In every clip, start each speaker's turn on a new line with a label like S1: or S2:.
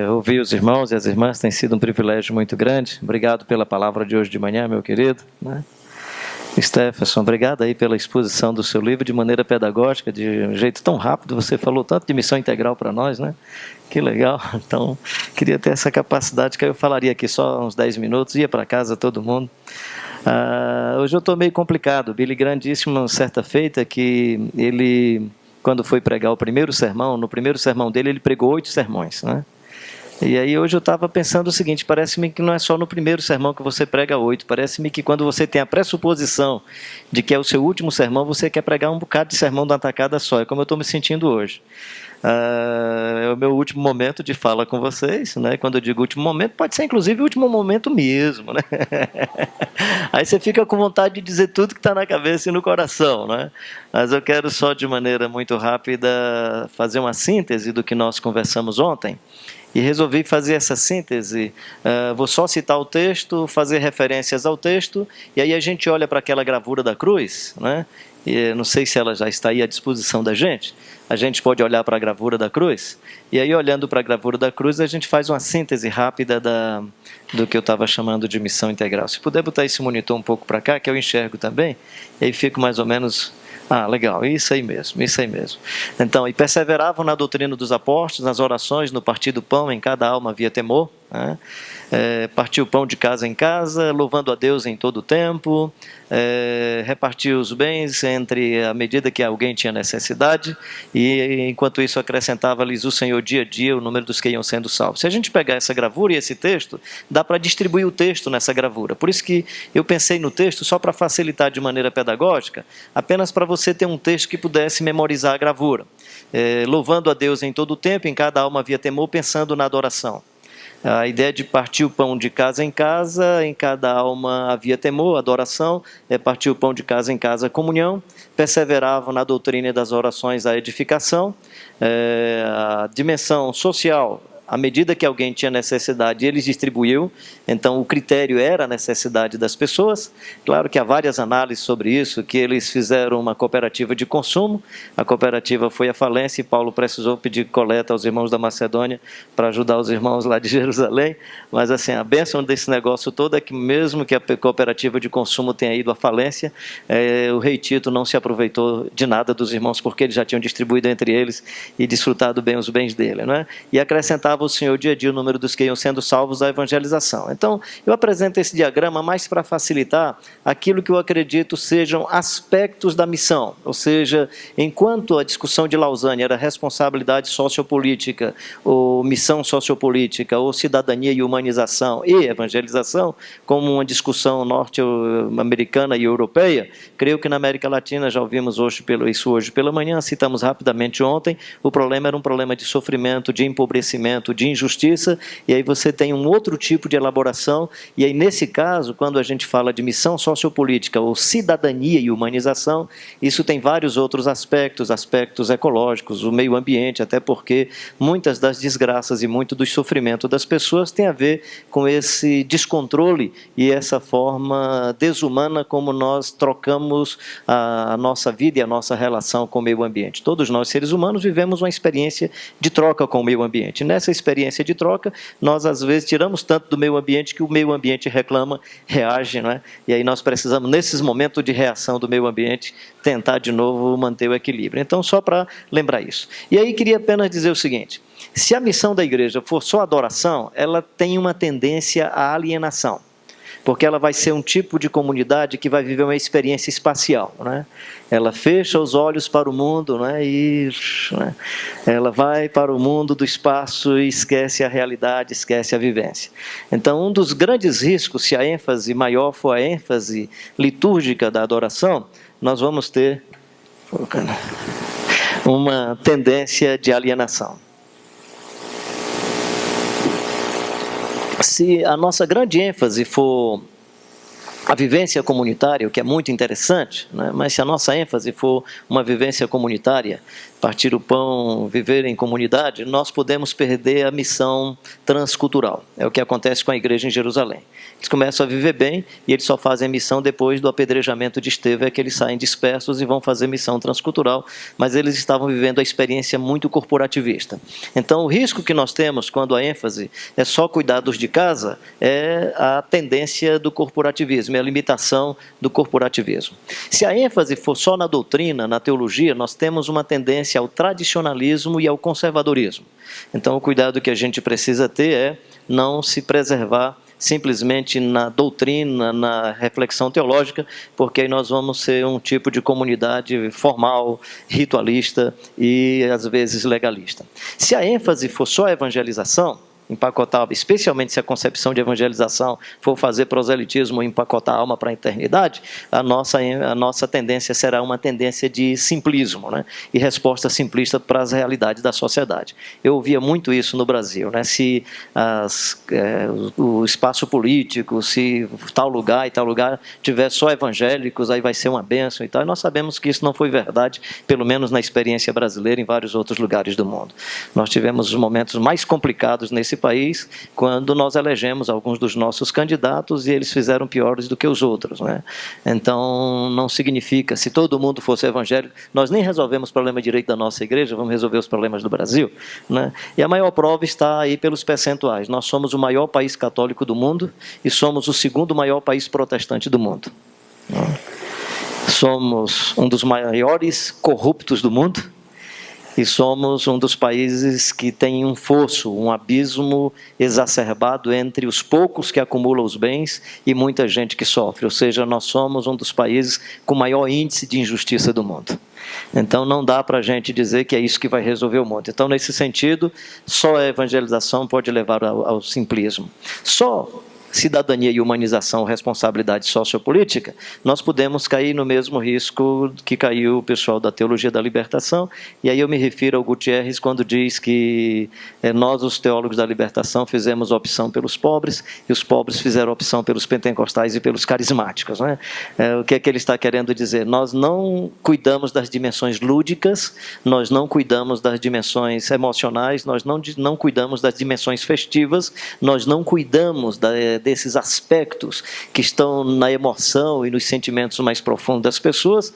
S1: Ouvir os irmãos e as irmãs tem sido um privilégio muito grande. Obrigado pela palavra de hoje de manhã, meu querido, né? Stephenson, obrigado aí pela exposição do seu livro de maneira pedagógica, de um jeito tão rápido. Você falou tanto de missão integral para nós, né? Que legal. Então, queria ter essa capacidade, que eu falaria aqui só uns 10 minutos, ia para casa todo mundo. Hoje eu estou meio complicado. Billy Graham disse uma certa feita que ele, quando foi pregar o primeiro sermão, no primeiro sermão dele ele pregou 8 sermões, né? E aí hoje eu estava pensando o seguinte: parece-me que não é só no primeiro sermão que você prega 8, parece-me que quando você tem a pressuposição de que é o seu último sermão, você quer pregar um bocado de sermão de uma tacada só. É como eu estou me sentindo hoje. É o meu último momento de fala com vocês, né? Quando eu digo último momento, pode ser inclusive o último momento mesmo, né? Aí você fica com vontade de dizer tudo que está na cabeça e no coração, né? Mas eu quero só de maneira muito rápida fazer uma síntese do que nós conversamos ontem. E resolvi fazer essa síntese. Vou só citar o texto, fazer referências ao texto, e aí a gente olha para aquela gravura da cruz, né? E não sei se ela já está aí à disposição da gente. A gente pode olhar para a gravura da cruz, e aí olhando para a gravura da cruz, a gente faz uma síntese rápida do que eu estava chamando de missão integral. Se puder botar esse monitor um pouco para cá, que eu enxergo também, e aí fico mais ou menos... legal, isso aí mesmo, isso aí mesmo. Então, e perseveravam na doutrina dos apóstolos, nas orações, no partir do pão, em cada alma havia temor, né? Partiu o pão de casa em casa, louvando a Deus em todo o tempo, repartiu os bens entre a medida que alguém tinha necessidade, e enquanto isso acrescentava-lhes o Senhor dia a dia o número dos que iam sendo salvos. Se a gente pegar essa gravura e esse texto, dá para distribuir o texto nessa gravura. Por isso que eu pensei no texto só para facilitar de maneira pedagógica, apenas para você ter um texto que pudesse memorizar a gravura. Louvando a Deus em todo o tempo, em cada alma havia temor, pensando na adoração. A ideia de partir o pão de casa, em cada alma havia temor, adoração, partir o pão de casa, comunhão, perseveravam na doutrina das orações, a edificação, a dimensão social. À medida que alguém tinha necessidade, eles distribuíam, então o critério era a necessidade das pessoas. Claro que há várias análises sobre isso, que eles fizeram uma cooperativa de consumo, a cooperativa foi à falência e Paulo precisou pedir coleta aos irmãos da Macedônia para ajudar os irmãos lá de Jerusalém, mas assim, a bênção desse negócio todo é que mesmo que a cooperativa de consumo tenha ido à falência, o rei Tito não se aproveitou de nada dos irmãos, porque eles já tinham distribuído entre eles e desfrutado bem os bens dele, né? E acrescentava o Senhor dia a dia o número dos que iam sendo salvos à evangelização. Então, eu apresento esse diagrama mais para facilitar aquilo que eu acredito sejam aspectos da missão, ou seja, enquanto a discussão de Lausanne era responsabilidade sociopolítica, ou missão sociopolítica, ou cidadania e humanização e evangelização, como uma discussão norte-americana e europeia, creio que na América Latina, já ouvimos isso hoje pela manhã, citamos rapidamente ontem, o problema era um problema de sofrimento, de empobrecimento, de injustiça, e aí você tem um outro tipo de elaboração, e aí nesse caso, quando a gente fala de missão sociopolítica ou cidadania e humanização, isso tem vários outros aspectos ecológicos, o meio ambiente, até porque muitas das desgraças e muito do sofrimento das pessoas tem a ver com esse descontrole e essa forma desumana como nós trocamos a nossa vida e a nossa relação com o meio ambiente. Todos nós, seres humanos, vivemos uma experiência de troca com o meio ambiente. Nessa experiência de troca, nós às vezes tiramos tanto do meio ambiente que o meio ambiente reclama, reage, né? E aí nós precisamos, nesses momentos de reação do meio ambiente, tentar de novo manter o equilíbrio. Então, só para lembrar isso. E aí queria apenas dizer o seguinte: se a missão da igreja for só adoração, ela tem uma tendência à alienação, porque ela vai ser um tipo de comunidade que vai viver uma experiência espacial, né? Ela fecha os olhos para o mundo, né? Ela vai para o mundo do espaço e esquece a realidade, esquece a vivência. Então, um dos grandes riscos, se a ênfase maior for a ênfase litúrgica da adoração, nós vamos ter uma tendência de alienação. Se a nossa grande ênfase for a vivência comunitária, o que é muito interessante, né? Mas se a nossa ênfase for uma vivência comunitária, partir o pão, viver em comunidade, nós podemos perder a missão transcultural. É o que acontece com a igreja em Jerusalém. Eles começam a viver bem e eles só fazem missão depois do apedrejamento de Estevão, é que eles saem dispersos e vão fazer missão transcultural, mas eles estavam vivendo a experiência muito corporativista. Então, o risco que nós temos quando a ênfase é só cuidados de casa é a tendência do corporativismo, é a limitação do corporativismo. Se a ênfase for só na doutrina, na teologia, nós temos uma tendência ao tradicionalismo e ao conservadorismo. Então, o cuidado que a gente precisa ter é não se preservar simplesmente na doutrina, na reflexão teológica, porque aí nós vamos ser um tipo de comunidade formal, ritualista e, às vezes, legalista. Se a ênfase for só a evangelização, empacotar, especialmente se a concepção de evangelização for fazer proselitismo, empacotar a alma para a eternidade, a nossa tendência será uma tendência de simplismo, né? E resposta simplista para as realidades da sociedade. Eu ouvia muito isso no Brasil, né? Se o espaço político, se tal lugar e tal lugar tiver só evangélicos, aí vai ser uma bênção e tal. E nós sabemos que isso não foi verdade, pelo menos na experiência brasileira e em vários outros lugares do mundo. Nós tivemos os momentos mais complicados nesse país, quando nós elegemos alguns dos nossos candidatos e eles fizeram piores do que os outros, né? Então, não significa, se todo mundo fosse evangélico, nós nem resolvemos o problema direito da nossa igreja, vamos resolver os problemas do Brasil, né? E a maior prova está aí pelos percentuais. Nós somos o maior país católico do mundo e somos o segundo maior país protestante do mundo. Somos um dos maiores corruptos do mundo, e somos um dos países que tem um fosso, um abismo exacerbado entre os poucos que acumulam os bens e muita gente que sofre. Ou seja, nós somos um dos países com maior índice de injustiça do mundo. Então, não dá para a gente dizer que é isso que vai resolver o mundo. Então, nesse sentido, só a evangelização pode levar ao simplismo. Só cidadania e humanização, responsabilidade sociopolítica, nós podemos cair no mesmo risco que caiu o pessoal da teologia da libertação, e aí eu me refiro ao Gutierrez quando diz que nós, os teólogos da libertação, fizemos opção pelos pobres, e os pobres fizeram opção pelos pentecostais e pelos carismáticos, né? O que é que ele está querendo dizer? Nós não cuidamos das dimensões lúdicas, nós não cuidamos das dimensões emocionais, nós não cuidamos das dimensões festivas, nós não cuidamos desses aspectos que estão na emoção e nos sentimentos mais profundos das pessoas.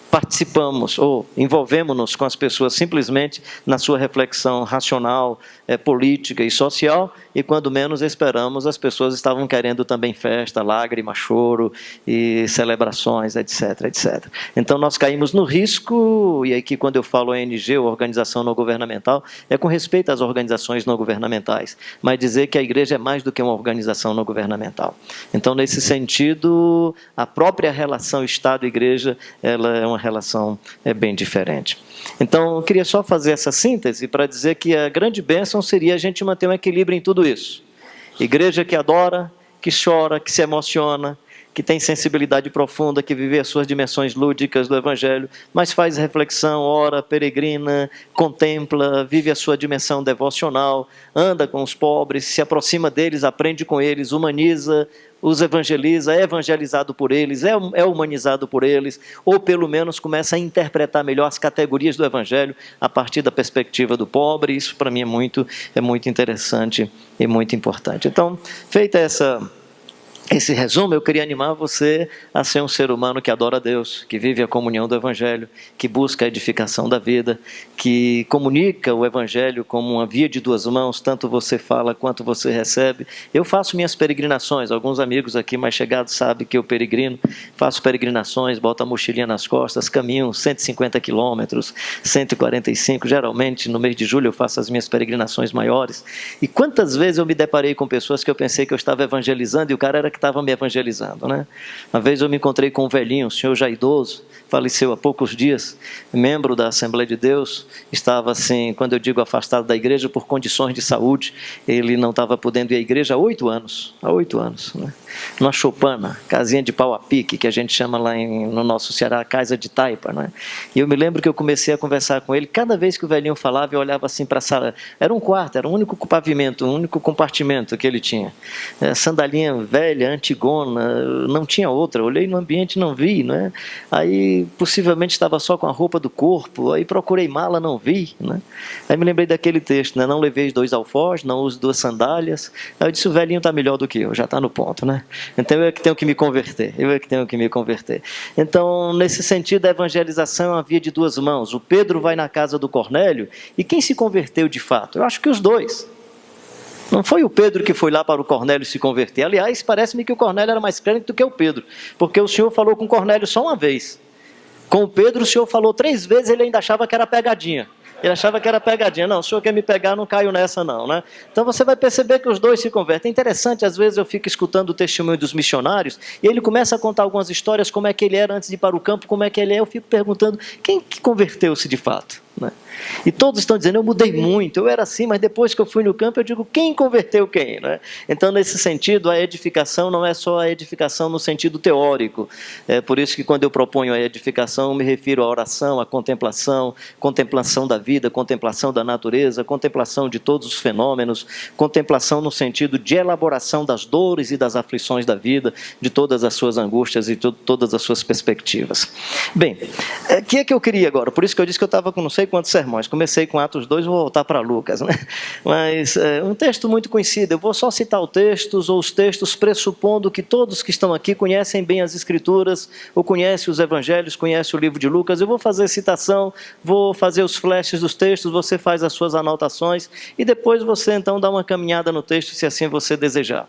S1: Participamos ou envolvemos-nos com as pessoas simplesmente na sua reflexão racional, política e social, e quando menos esperamos, as pessoas estavam querendo também festa, lágrima, choro e celebrações, etc, etc. Então nós caímos no risco, e aqui quando eu falo ONG, ou organização não governamental, é com respeito às organizações não governamentais, mas dizer que a igreja é mais do que uma organização não governamental. Então, nesse sentido, a própria relação Estado-Igreja, ela é uma relação bem diferente. Então, eu queria só fazer essa síntese para dizer que a grande bênção seria a gente manter um equilíbrio em tudo isso. Igreja que adora, que chora, que se emociona, que tem sensibilidade profunda, que vive as suas dimensões lúdicas do Evangelho, mas faz reflexão, ora, peregrina, contempla, vive a sua dimensão devocional, anda com os pobres, se aproxima deles, aprende com eles, humaniza, os evangeliza, é evangelizado por eles, é humanizado por eles, ou pelo menos começa a interpretar melhor as categorias do Evangelho a partir da perspectiva do pobre. Isso para mim é muito interessante e muito importante. Então, feita esse resumo, eu queria animar você a ser um ser humano que adora a Deus, que vive a comunhão do Evangelho, que busca a edificação da vida, que comunica o Evangelho como uma via de duas mãos, tanto você fala quanto você recebe. Eu faço minhas peregrinações, alguns amigos aqui mais chegados sabem que eu peregrino, faço peregrinações, boto a mochilinha nas costas, caminho 150 quilômetros, 145, geralmente no mês de julho eu faço as minhas peregrinações maiores, e quantas vezes eu me deparei com pessoas que eu pensei que eu estava evangelizando e o cara era que estava me evangelizando, né? Uma vez eu me encontrei com um velhinho, um senhor já idoso, faleceu há poucos dias, membro da Assembleia de Deus, estava assim, quando eu digo afastado da igreja, por condições de saúde, ele não estava podendo ir à igreja há 8 anos, né? Numa choupana, casinha de pau a pique, que a gente chama lá no nosso Ceará, casa de taipa, né? E eu me lembro que eu comecei a conversar com ele, cada vez que o velhinho falava, eu olhava assim para a sala, era um quarto, era o único pavimento, o único compartimento que ele tinha, sandalinha velha, família, Antigona, não tinha outra, olhei no ambiente e não vi, né? Aí possivelmente estava só com a roupa do corpo, aí procurei mala, não vi, né? Aí me lembrei daquele texto, né? Não levei 2 alforjes, não uso 2 sandálias. Aí eu disse, o velhinho está melhor do que eu, já está no ponto, né? Então eu é que tenho que me converter, Então, nesse sentido, a evangelização é uma via de 2 mãos. O Pedro vai na casa do Cornélio, e quem se converteu de fato? Eu acho que os 2. Não foi o Pedro que foi lá para o Cornélio se converter. Aliás, parece-me que o Cornélio era mais crente do que o Pedro, porque o Senhor falou com o Cornélio só uma vez. Com o Pedro, o Senhor falou 3 vezes, ele ainda achava que era pegadinha. Ele achava que era pegadinha. Não, o senhor quer me pegar, não caio nessa não, né? Então você vai perceber que os 2 se convertem. É interessante, às vezes eu fico escutando o testemunho dos missionários, e ele começa a contar algumas histórias, como é que ele era antes de ir para o campo, como é que ele é. Eu fico perguntando, quem que converteu-se de fato? Né? E todos estão dizendo, eu mudei muito, eu era assim, mas depois que eu fui no campo, eu digo, quem converteu quem? Né? Então, nesse sentido, a edificação não é só a edificação no sentido teórico. É por isso que quando eu proponho a edificação, eu me refiro à oração, à contemplação, contemplação da vida, contemplação da natureza, contemplação de todos os fenômenos, contemplação no sentido de elaboração das dores e das aflições da vida, de todas as suas angústias e todas as suas perspectivas. Bem, o que é que eu queria agora? Por isso que eu disse que eu estava com não sei quantos sermões. Comecei com Atos 2, vou voltar para Lucas, né? Mas um texto muito conhecido. Eu vou só citar os textos pressupondo que todos que estão aqui conhecem bem as Escrituras, ou conhecem os Evangelhos, conhecem o livro de Lucas. Eu vou fazer citação, vou fazer os flashes dos textos, você faz as suas anotações, e depois você então dá uma caminhada no texto, se assim você desejar.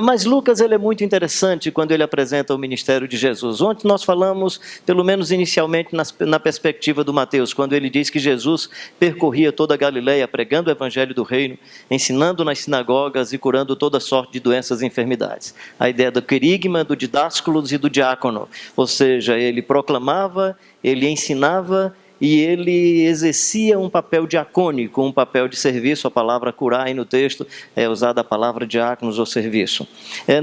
S1: Mas Lucas ele é muito interessante quando ele apresenta o ministério de Jesus. Ontem nós falamos, pelo menos inicialmente, na perspectiva do Mateus, quando ele diz que Jesus percorria toda a Galileia pregando o evangelho do reino, ensinando nas sinagogas e curando toda sorte de doenças e enfermidades. A ideia do querigma, do didásculos e do diácono, ou seja, ele proclamava, ele ensinava e ele exercia um papel diacônico, um papel de serviço. A palavra curar aí no texto é usada a palavra diáconos ou serviço.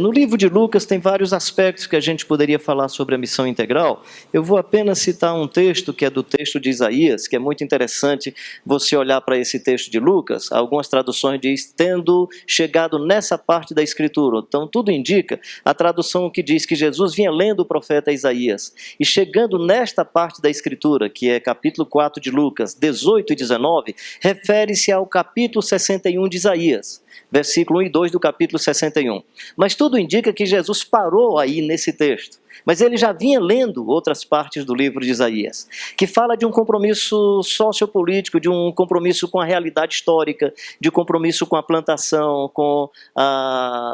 S1: No livro de Lucas tem vários aspectos que a gente poderia falar sobre a missão integral. Eu vou apenas citar um texto que é do texto de Isaías, que é muito interessante você olhar para esse texto de Lucas. Algumas traduções diz, tendo chegado nessa parte da Escritura. Então tudo indica, a tradução que diz que Jesus vinha lendo o profeta Isaías, e chegando nesta parte da Escritura, que é capítulo 4 de Lucas, 18 e 19, refere-se ao capítulo 61 de Isaías, versículo 1 e 2 do capítulo 61. Mas tudo indica que Jesus parou aí nesse texto. Mas ele já vinha lendo outras partes do livro de Isaías, que fala de um compromisso sociopolítico, de um compromisso com a realidade histórica, de compromisso com a plantação, com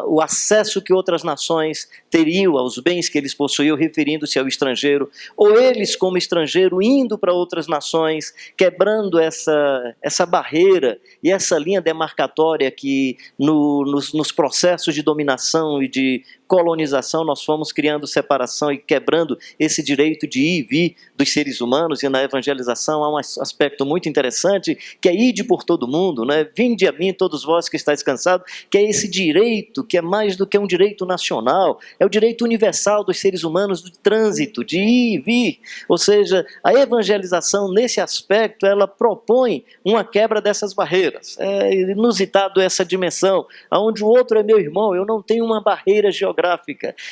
S1: o acesso que outras nações teriam aos bens que eles possuíam, referindo-se ao estrangeiro, ou eles como estrangeiro indo para outras nações, quebrando essa barreira e essa linha demarcatória que nos processos de dominação e de colonização nós fomos criando separação e quebrando esse direito de ir e vir dos seres humanos. E na evangelização há um aspecto muito interessante, que é ide por todo mundo, né? Vinde a mim todos vós que estáis cansados, que é esse direito, que é mais do que um direito nacional, é o direito universal dos seres humanos do trânsito, de ir e vir. Ou seja, a evangelização nesse aspecto, ela propõe uma quebra dessas barreiras. É inusitado essa dimensão, onde o outro é meu irmão, eu não tenho uma barreira geográfica.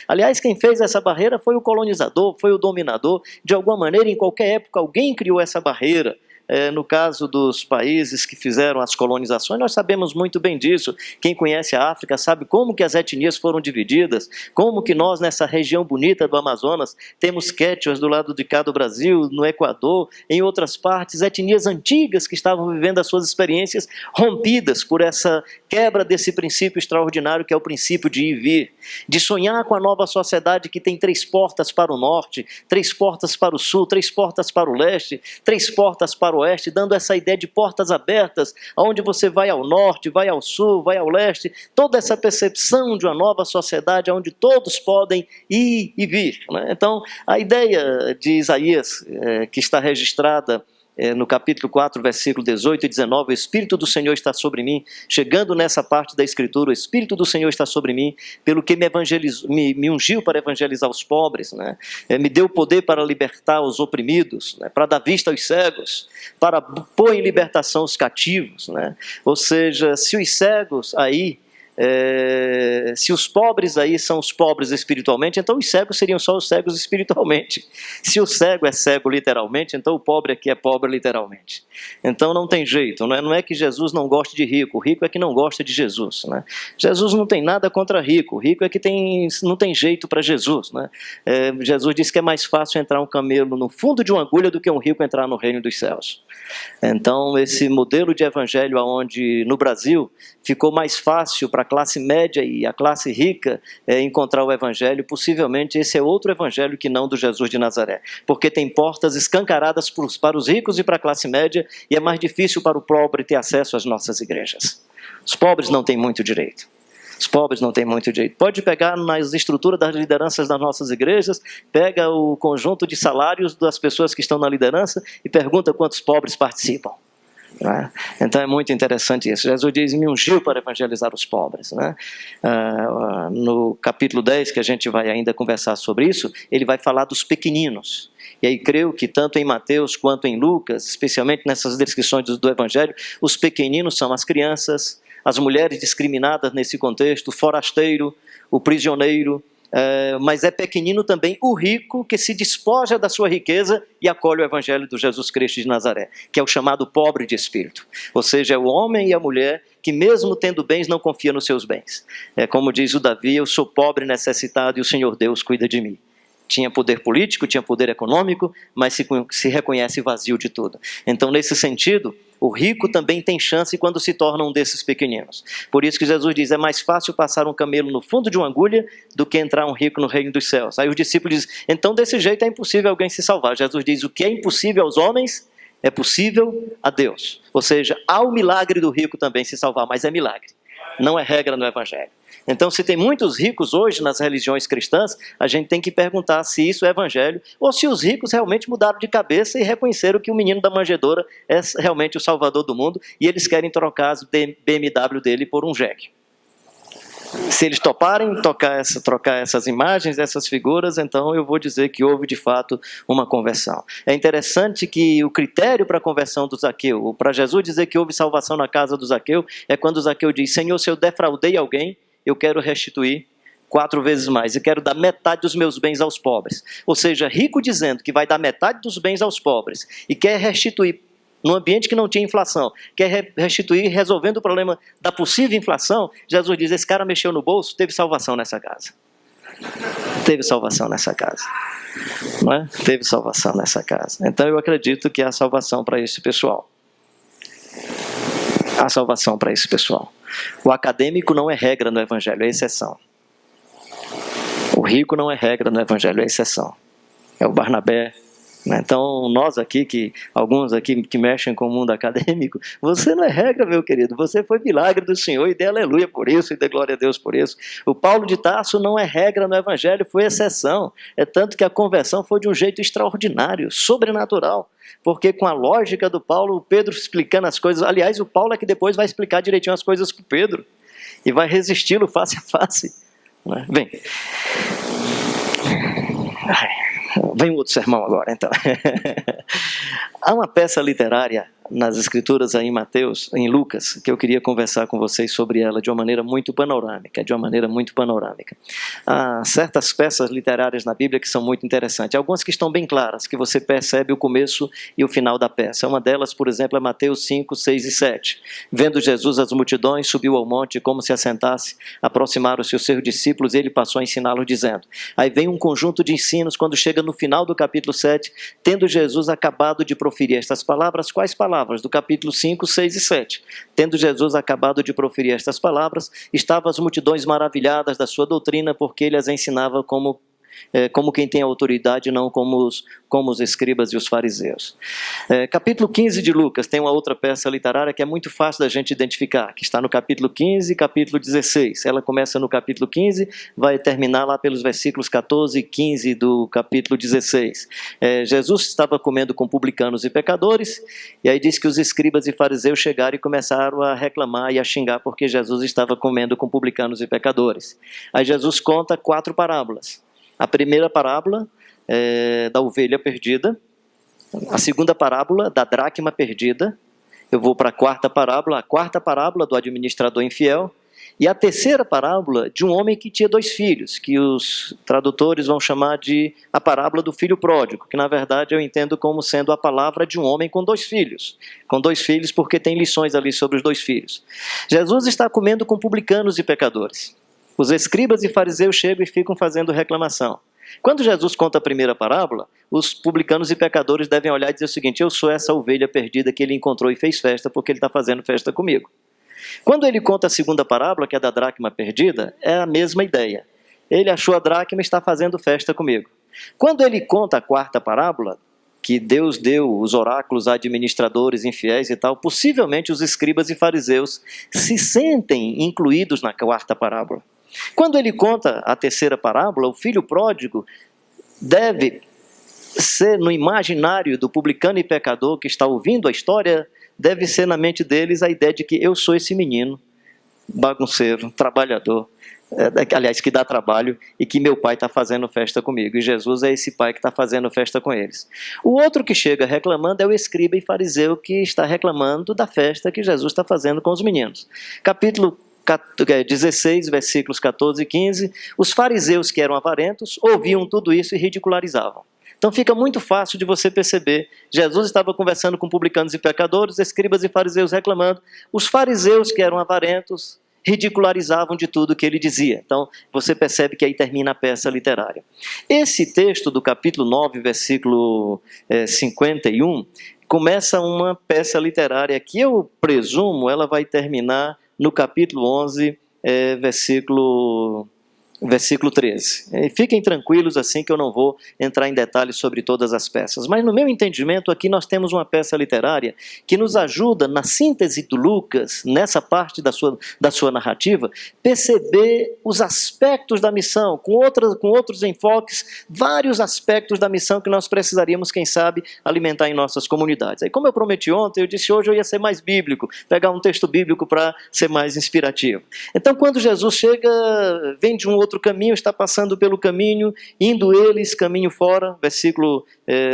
S1: Aliás, quem fez essa barreira foi o colonizador, foi o dominador. De alguma maneira, em qualquer época, alguém criou essa barreira. No caso dos países que fizeram as colonizações, nós sabemos muito bem disso. Quem conhece a África sabe como que as etnias foram divididas, como que nós, nessa região bonita do Amazonas, temos quechuas do lado de cá do Brasil, no Equador, em outras partes, etnias antigas que estavam vivendo as suas experiências rompidas por essa quebra desse princípio extraordinário que é o princípio de ir e vir, de sonhar com a nova sociedade que tem 3 portas para o norte, 3 portas para o sul, 3 portas para o leste, 3 portas para o oeste, dando essa ideia de portas abertas, onde você vai ao norte, vai ao sul, vai ao leste, toda essa percepção de uma nova sociedade onde todos podem ir e vir, né? Então, a ideia de Isaías, que está registrada no capítulo 4, versículo 18 e 19, o Espírito do Senhor está sobre mim, chegando nessa parte da Escritura, o Espírito do Senhor está sobre mim, pelo que me ungiu para evangelizar os pobres, né? Me deu poder para libertar os oprimidos, né? Para dar vista aos cegos, para pôr em libertação os cativos, né? Ou seja, se os cegos aí Se os pobres aí são os pobres espiritualmente, então os cegos seriam só os cegos espiritualmente. Se o cego é cego literalmente, então o pobre aqui é pobre literalmente. Então não tem jeito, não é que Jesus não goste de rico, o rico é que não gosta de Jesus, né? Jesus não tem nada contra rico, o rico é que não tem jeito para Jesus, né? Jesus disse que é mais fácil entrar um camelo no fundo de uma agulha do que um rico entrar no reino dos céus. Então esse modelo de evangelho onde no Brasil ficou mais fácil para a classe média e a classe rica encontrar o evangelho, possivelmente esse é outro evangelho que não do Jesus de Nazaré, porque tem portas escancaradas para os ricos e para a classe média, e é mais difícil para o pobre ter acesso às nossas igrejas. Os pobres não têm muito direito. Os pobres não têm muito direito. Pode pegar nas estruturas das lideranças das nossas igrejas, pega o conjunto de salários das pessoas que estão na liderança e pergunta quantos pobres participam. Né? Então é muito interessante isso. Jesus diz, me ungiu para evangelizar os pobres. Né? No capítulo 10, que a gente vai ainda conversar sobre isso, ele vai falar dos pequeninos. E aí creio que tanto em Mateus quanto em Lucas, especialmente nessas descrições do evangelho, os pequeninos são as crianças, as mulheres discriminadas nesse contexto, o forasteiro, o prisioneiro, mas é pequenino também o rico que se despoja da sua riqueza e acolhe o evangelho do Jesus Cristo de Nazaré, que é o chamado pobre de espírito. Ou seja, é o homem e a mulher que mesmo tendo bens não confia nos seus bens. Como diz o Davi, eu sou pobre, necessitado e o Senhor Deus cuida de mim. Tinha poder político, tinha poder econômico, mas se reconhece vazio de tudo. Então, nesse sentido, o rico também tem chance quando se torna um desses pequeninos. Por isso que Jesus diz, é mais fácil passar um camelo no fundo de uma agulha do que entrar um rico no reino dos céus. Aí os discípulos dizem, então desse jeito é impossível alguém se salvar. Jesus diz, o que é impossível aos homens é possível a Deus. Ou seja, há o milagre do rico também se salvar, mas é milagre. Não é regra no evangelho. Então, se tem muitos ricos hoje nas religiões cristãs, a gente tem que perguntar se isso é evangelho, ou se os ricos realmente mudaram de cabeça e reconheceram que o menino da manjedoura é realmente o salvador do mundo, e eles querem trocar as BMW dele por um jegue. Se eles toparem trocar essas imagens, essas figuras, então eu vou dizer que houve de fato uma conversão. É interessante que o critério para a conversão do Zaqueu, para Jesus dizer que houve salvação na casa do Zaqueu, é quando o Zaqueu diz, Senhor, se eu defraudei alguém, eu quero restituir 4 vezes mais, e quero dar metade dos meus bens aos pobres. Ou seja, rico dizendo que vai dar metade dos bens aos pobres, e quer restituir num ambiente que não tinha inflação, quer restituir resolvendo o problema da possível inflação. Jesus diz, esse cara mexeu no bolso, teve salvação nessa casa. Teve salvação nessa casa. Não é? Teve salvação nessa casa. Então eu acredito que há salvação para esse pessoal. Há salvação para esse pessoal. O acadêmico não é regra no evangelho, é exceção. O rico não é regra no evangelho, é exceção. É o Barnabé. Então, nós aqui, alguns aqui que mexem com o mundo acadêmico, você não é regra, meu querido, você foi milagre do Senhor, e dê aleluia por isso, e dê glória a Deus por isso. O Paulo de Tarso não é regra no evangelho, foi exceção. É tanto que a conversão foi de um jeito extraordinário, sobrenatural, porque com a lógica do Paulo, o Pedro explicando as coisas, aliás, o Paulo é que depois vai explicar direitinho as coisas para o Pedro, e vai resisti-lo face a face. Bem, vem outro sermão agora, então. Há uma peça literária nas escrituras aí em Mateus, em Lucas, que eu queria conversar com vocês sobre ela de uma maneira muito panorâmica, Há certas peças literárias na Bíblia que são muito interessantes, algumas que estão bem claras, que você percebe o começo e o final da peça. Uma delas, por exemplo, é Mateus 5, 6 e 7. Vendo Jesus as multidões, subiu ao monte e como se assentasse, aproximaram-se os seus discípulos e ele passou a ensiná-los dizendo. Aí vem um conjunto de ensinos quando chega no final do capítulo 7, tendo Jesus acabado de proferir estas palavras. Quais palavras? Do capítulo 5, 6 e 7. Tendo Jesus acabado de proferir estas palavras, estavam as multidões maravilhadas da sua doutrina, porque ele as ensinava como quem tem autoridade, não como os escribas e os fariseus. Capítulo 15 de Lucas tem uma outra peça literária que é muito fácil da gente identificar, que está no capítulo 15 e capítulo 16. Ela começa no capítulo 15, vai terminar lá pelos versículos 14 e 15 do capítulo 16. Jesus estava comendo com publicanos e pecadores, e aí diz que os escribas e fariseus chegaram e começaram a reclamar e a xingar porque Jesus estava comendo com publicanos e pecadores. Aí Jesus conta 4 parábolas. A primeira parábola é da ovelha perdida, a segunda parábola da dracma perdida, eu vou para a quarta parábola do administrador infiel, E a terceira parábola de um homem que tinha 2 filhos, que os tradutores vão chamar de a parábola do filho pródigo, que na verdade eu entendo como sendo a palavra de um homem com 2 filhos. Com 2 filhos porque tem lições ali sobre os 2 filhos. Jesus está comendo com publicanos e pecadores. Os escribas e fariseus chegam e ficam fazendo reclamação. Quando Jesus conta a primeira parábola, os publicanos e pecadores devem olhar e dizer o seguinte: eu sou essa ovelha perdida que ele encontrou e fez festa porque ele está fazendo festa comigo. Quando ele conta a segunda parábola, que é da dracma perdida, é a mesma ideia. Ele achou a dracma e está fazendo festa comigo. Quando ele conta a quarta parábola, que Deus deu os oráculos a administradores infiéis e tal, possivelmente os escribas e fariseus se sentem incluídos na quarta parábola. Quando ele conta a terceira parábola, o filho pródigo deve ser no imaginário do publicano e pecador que está ouvindo a história, deve ser na mente deles a ideia de que eu sou esse menino bagunceiro, trabalhador, aliás, que dá trabalho, e que meu pai está fazendo festa comigo, e Jesus é esse pai que está fazendo festa com eles. O outro que chega reclamando é o escriba e fariseu que está reclamando da festa que Jesus está fazendo com os meninos. Capítulo 16, versículos 14 e 15, os fariseus que eram avarentos ouviam tudo isso e ridicularizavam. Então fica muito fácil de você perceber, Jesus estava conversando com publicanos e pecadores, escribas e fariseus reclamando, os fariseus que eram avarentos ridicularizavam de tudo que ele dizia. Então você percebe que aí termina a peça literária. Esse texto do capítulo 9, versículo 51, começa uma peça literária que eu presumo ela vai terminar no capítulo 11, versículo 13. Fiquem tranquilos assim que eu não vou entrar em detalhes sobre todas as peças. Mas no meu entendimento aqui nós temos uma peça literária que nos ajuda na síntese do Lucas, nessa parte da sua narrativa, perceber os aspectos da missão, com outros enfoques, vários aspectos da missão que nós precisaríamos, quem sabe, alimentar em nossas comunidades. Aí, como eu prometi ontem, eu disse hoje eu ia ser mais bíblico, pegar um texto bíblico para ser mais inspirativo. Então quando Jesus chega, vem de um outro caminho, está passando pelo caminho, indo eles caminho fora, versículo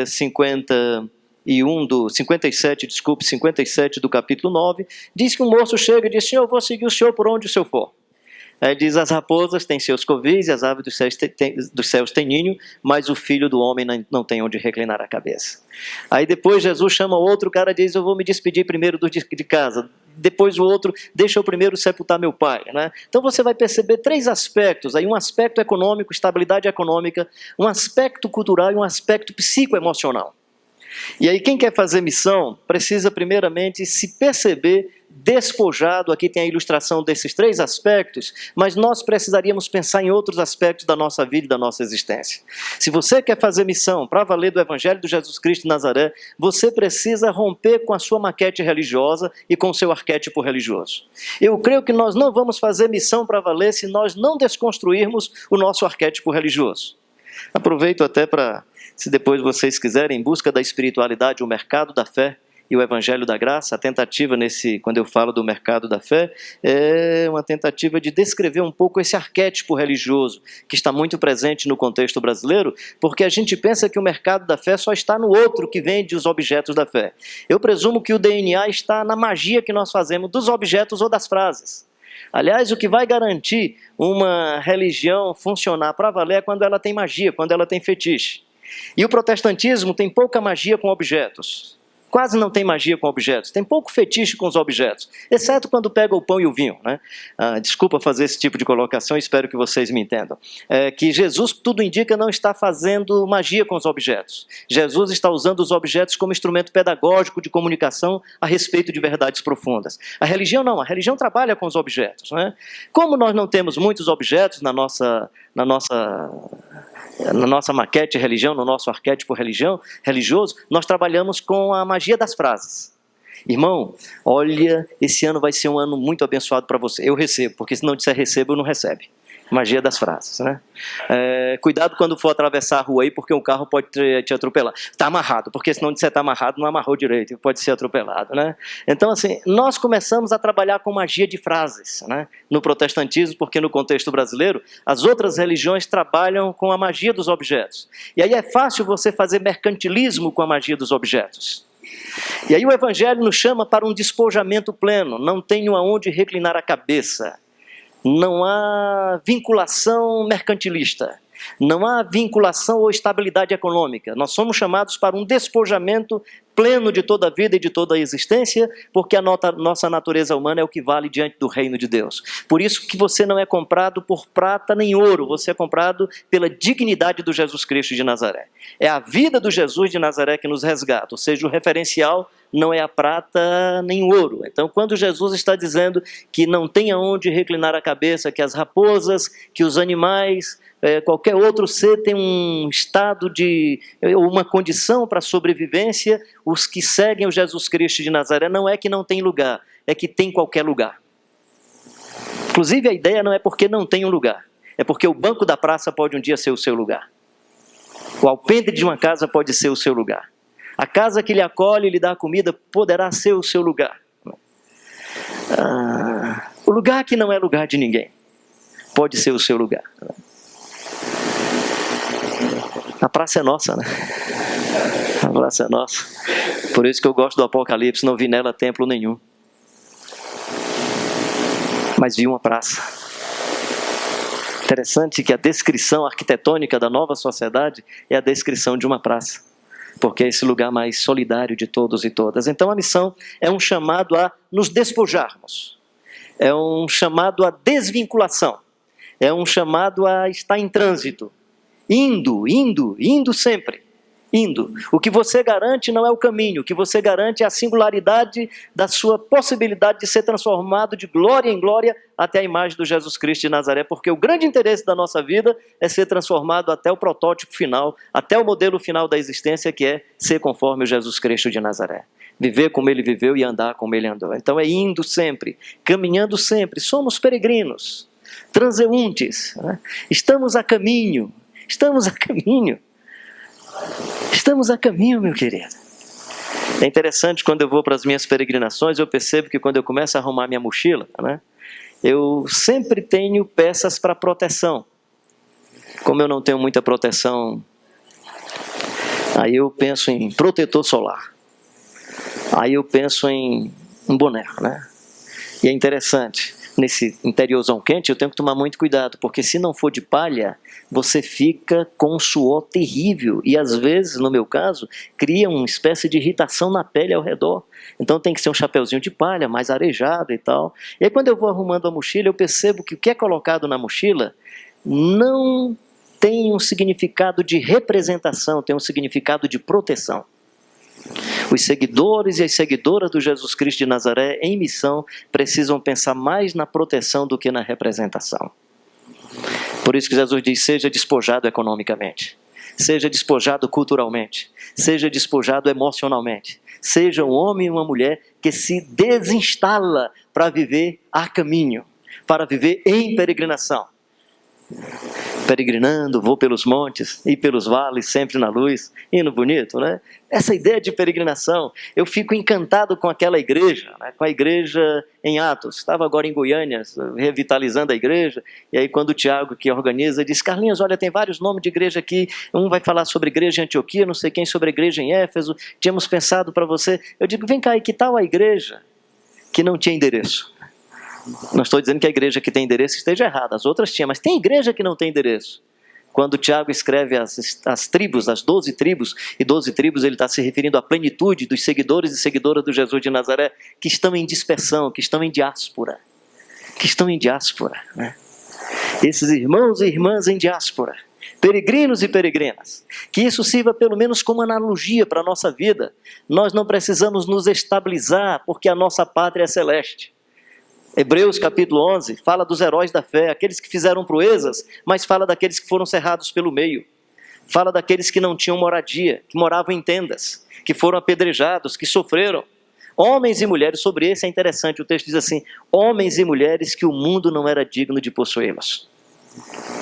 S1: 57 do capítulo 9, diz que um moço chega e diz: Senhor, eu vou seguir o Senhor por onde o Senhor for. Aí diz: as raposas têm seus covis e as aves dos céus têm ninho, mas o filho do homem não tem onde reclinar a cabeça. Aí depois Jesus chama outro cara e diz: eu vou me despedir primeiro de casa. Depois o outro: deixa eu primeiro sepultar meu pai, né? Então você vai perceber 3 aspectos, aí um aspecto econômico, estabilidade econômica, um aspecto cultural e um aspecto psicoemocional. E aí quem quer fazer missão precisa primeiramente se perceber despojado. Aqui tem a ilustração desses 3 aspectos, mas nós precisaríamos pensar em outros aspectos da nossa vida e da nossa existência. Se você quer fazer missão para valer do Evangelho de Jesus Cristo de Nazaré, você precisa romper com a sua maquete religiosa e com o seu arquétipo religioso. Eu creio que nós não vamos fazer missão para valer se nós não desconstruirmos o nosso arquétipo religioso. Aproveito até para, se depois vocês quiserem, em busca da espiritualidade, o mercado da fé e o Evangelho da Graça, a tentativa quando eu falo do mercado da fé, é uma tentativa de descrever um pouco esse arquétipo religioso, que está muito presente no contexto brasileiro, porque a gente pensa que o mercado da fé só está no outro que vende os objetos da fé. Eu presumo que o DNA está na magia que nós fazemos dos objetos ou das frases. Aliás, o que vai garantir uma religião funcionar para valer é quando ela tem magia, quando ela tem fetiche. E o protestantismo tem pouca magia com objetos. Quase não tem magia com objetos, tem pouco fetiche com os objetos, exceto quando pega o pão e o vinho, né? Desculpa fazer esse tipo de colocação, espero que vocês me entendam. Que Jesus, tudo indica, não está fazendo magia com os objetos. Jesus está usando os objetos como instrumento pedagógico de comunicação a respeito de verdades profundas. A religião não, a religião trabalha com os objetos, né? Como nós não temos muitos objetos na nossa maquete religião, no nosso arquétipo religioso, nós trabalhamos com a magia das frases. Irmão, olha, esse ano vai ser um ano muito abençoado para você. Eu recebo, porque se não disser recebo, não recebe. Magia das frases, né? Cuidado quando for atravessar a rua aí, porque um carro pode te atropelar. Está amarrado, porque se não disser está amarrado, não amarrou direito, pode ser atropelado, né? Então, assim, nós começamos a trabalhar com magia de frases, né? No protestantismo, porque no contexto brasileiro, as outras religiões trabalham com a magia dos objetos. E aí é fácil você fazer mercantilismo com a magia dos objetos. E aí o Evangelho nos chama para um despojamento pleno. Não tenho aonde reclinar a cabeça. não há vinculação mercantilista, não há vinculação ou estabilidade econômica. Nós somos chamados para um despojamento pleno de toda a vida e de toda a existência, porque a nossa natureza humana é o que vale diante do reino de Deus. Por isso que você não é comprado por prata nem ouro, você é comprado pela dignidade do Jesus Cristo de Nazaré. É a vida do Jesus de Nazaré que nos resgata, ou seja, o referencial não é a prata nem o ouro. Então, quando Jesus está dizendo que não tem aonde reclinar a cabeça, que as raposas, que os animais, qualquer outro ser tem um estado de, uma condição para sobrevivência, os que seguem o Jesus Cristo de Nazaré não é que não tem lugar, é que tem qualquer lugar. Inclusive a ideia não é porque não tem um lugar, é porque o banco da praça pode um dia ser o seu lugar. O alpendre de uma casa pode ser o seu lugar. A casa que lhe acolhe e lhe dá comida poderá ser o seu lugar. O lugar que não é lugar de ninguém pode ser o seu lugar. A praça é nossa, né? A praça é nossa. Por isso que eu gosto do Apocalipse, não vi nela templo nenhum. Mas vi uma praça. Interessante que a descrição arquitetônica da nova sociedade é a descrição de uma praça, porque é esse lugar mais solidário de todos e todas. Então a missão é um chamado a nos despojarmos, é um chamado à desvinculação, é um chamado a estar em trânsito, indo sempre. Indo. O que você garante não é o caminho, o que você garante é a singularidade da sua possibilidade de ser transformado de glória em glória até a imagem do Jesus Cristo de Nazaré, porque o grande interesse da nossa vida é ser transformado até o protótipo final, até o modelo final da existência, que é ser conforme o Jesus Cristo de Nazaré. Viver como ele viveu e andar como ele andou. Então é indo sempre, caminhando sempre. Somos peregrinos, transeuntes, né? Estamos a caminho, meu querido. É interessante, quando eu vou para as minhas peregrinações, eu percebo que quando eu começo a arrumar minha mochila, né, eu sempre tenho peças para proteção. Como eu não tenho muita proteção, aí eu penso em protetor solar. Aí eu penso em um boné, né? E é interessante, nesse interiorzão quente eu tenho que tomar muito cuidado, porque se não for de palha, você fica com um suor terrível e às vezes, no meu caso, cria uma espécie de irritação na pele ao redor. Então tem que ser um chapeuzinho de palha, mais arejado e tal. E aí quando eu vou arrumando a mochila, eu percebo que o que é colocado na mochila não tem um significado de representação, tem um significado de proteção. Os seguidores e as seguidoras do Jesus Cristo de Nazaré em missão precisam pensar mais na proteção do que na representação. Por isso que Jesus diz, seja despojado economicamente, seja despojado culturalmente, seja despojado emocionalmente, seja um homem e uma mulher que se desinstala para viver a caminho, para viver em peregrinação. Peregrinando, vou pelos montes e pelos vales, sempre na luz, hino bonito, né? Essa ideia de peregrinação, eu fico encantado com aquela igreja, né? Com a igreja em Atos. Estava agora em Goiânia, revitalizando a igreja, e aí quando o Tiago, que organiza, diz, Carlinhos, olha, tem vários nomes de igreja aqui, um vai falar sobre a igreja em Antioquia, não sei quem sobre a igreja em Éfeso, tínhamos pensado para você. Eu digo, vem cá, e que tal a igreja que não tinha endereço? Não estou dizendo que a igreja que tem endereço esteja errada, as outras tinham, mas tem igreja que não tem endereço. Quando o Tiago escreve as tribos, as 12 tribos, e 12 tribos ele está se referindo à plenitude dos seguidores e seguidoras do Jesus de Nazaré, que estão em dispersão, que estão em diáspora. Né? Esses irmãos e irmãs em diáspora, peregrinos e peregrinas, que isso sirva pelo menos como analogia para a nossa vida. Nós não precisamos nos estabilizar, porque a nossa pátria é celeste. Hebreus capítulo 11 fala dos heróis da fé, aqueles que fizeram proezas, mas fala daqueles que foram cerrados pelo meio. Fala daqueles que não tinham moradia, que moravam em tendas, que foram apedrejados, que sofreram. Homens e mulheres, sobre esse é interessante, o texto diz assim, homens e mulheres que o mundo não era digno de possuí-los.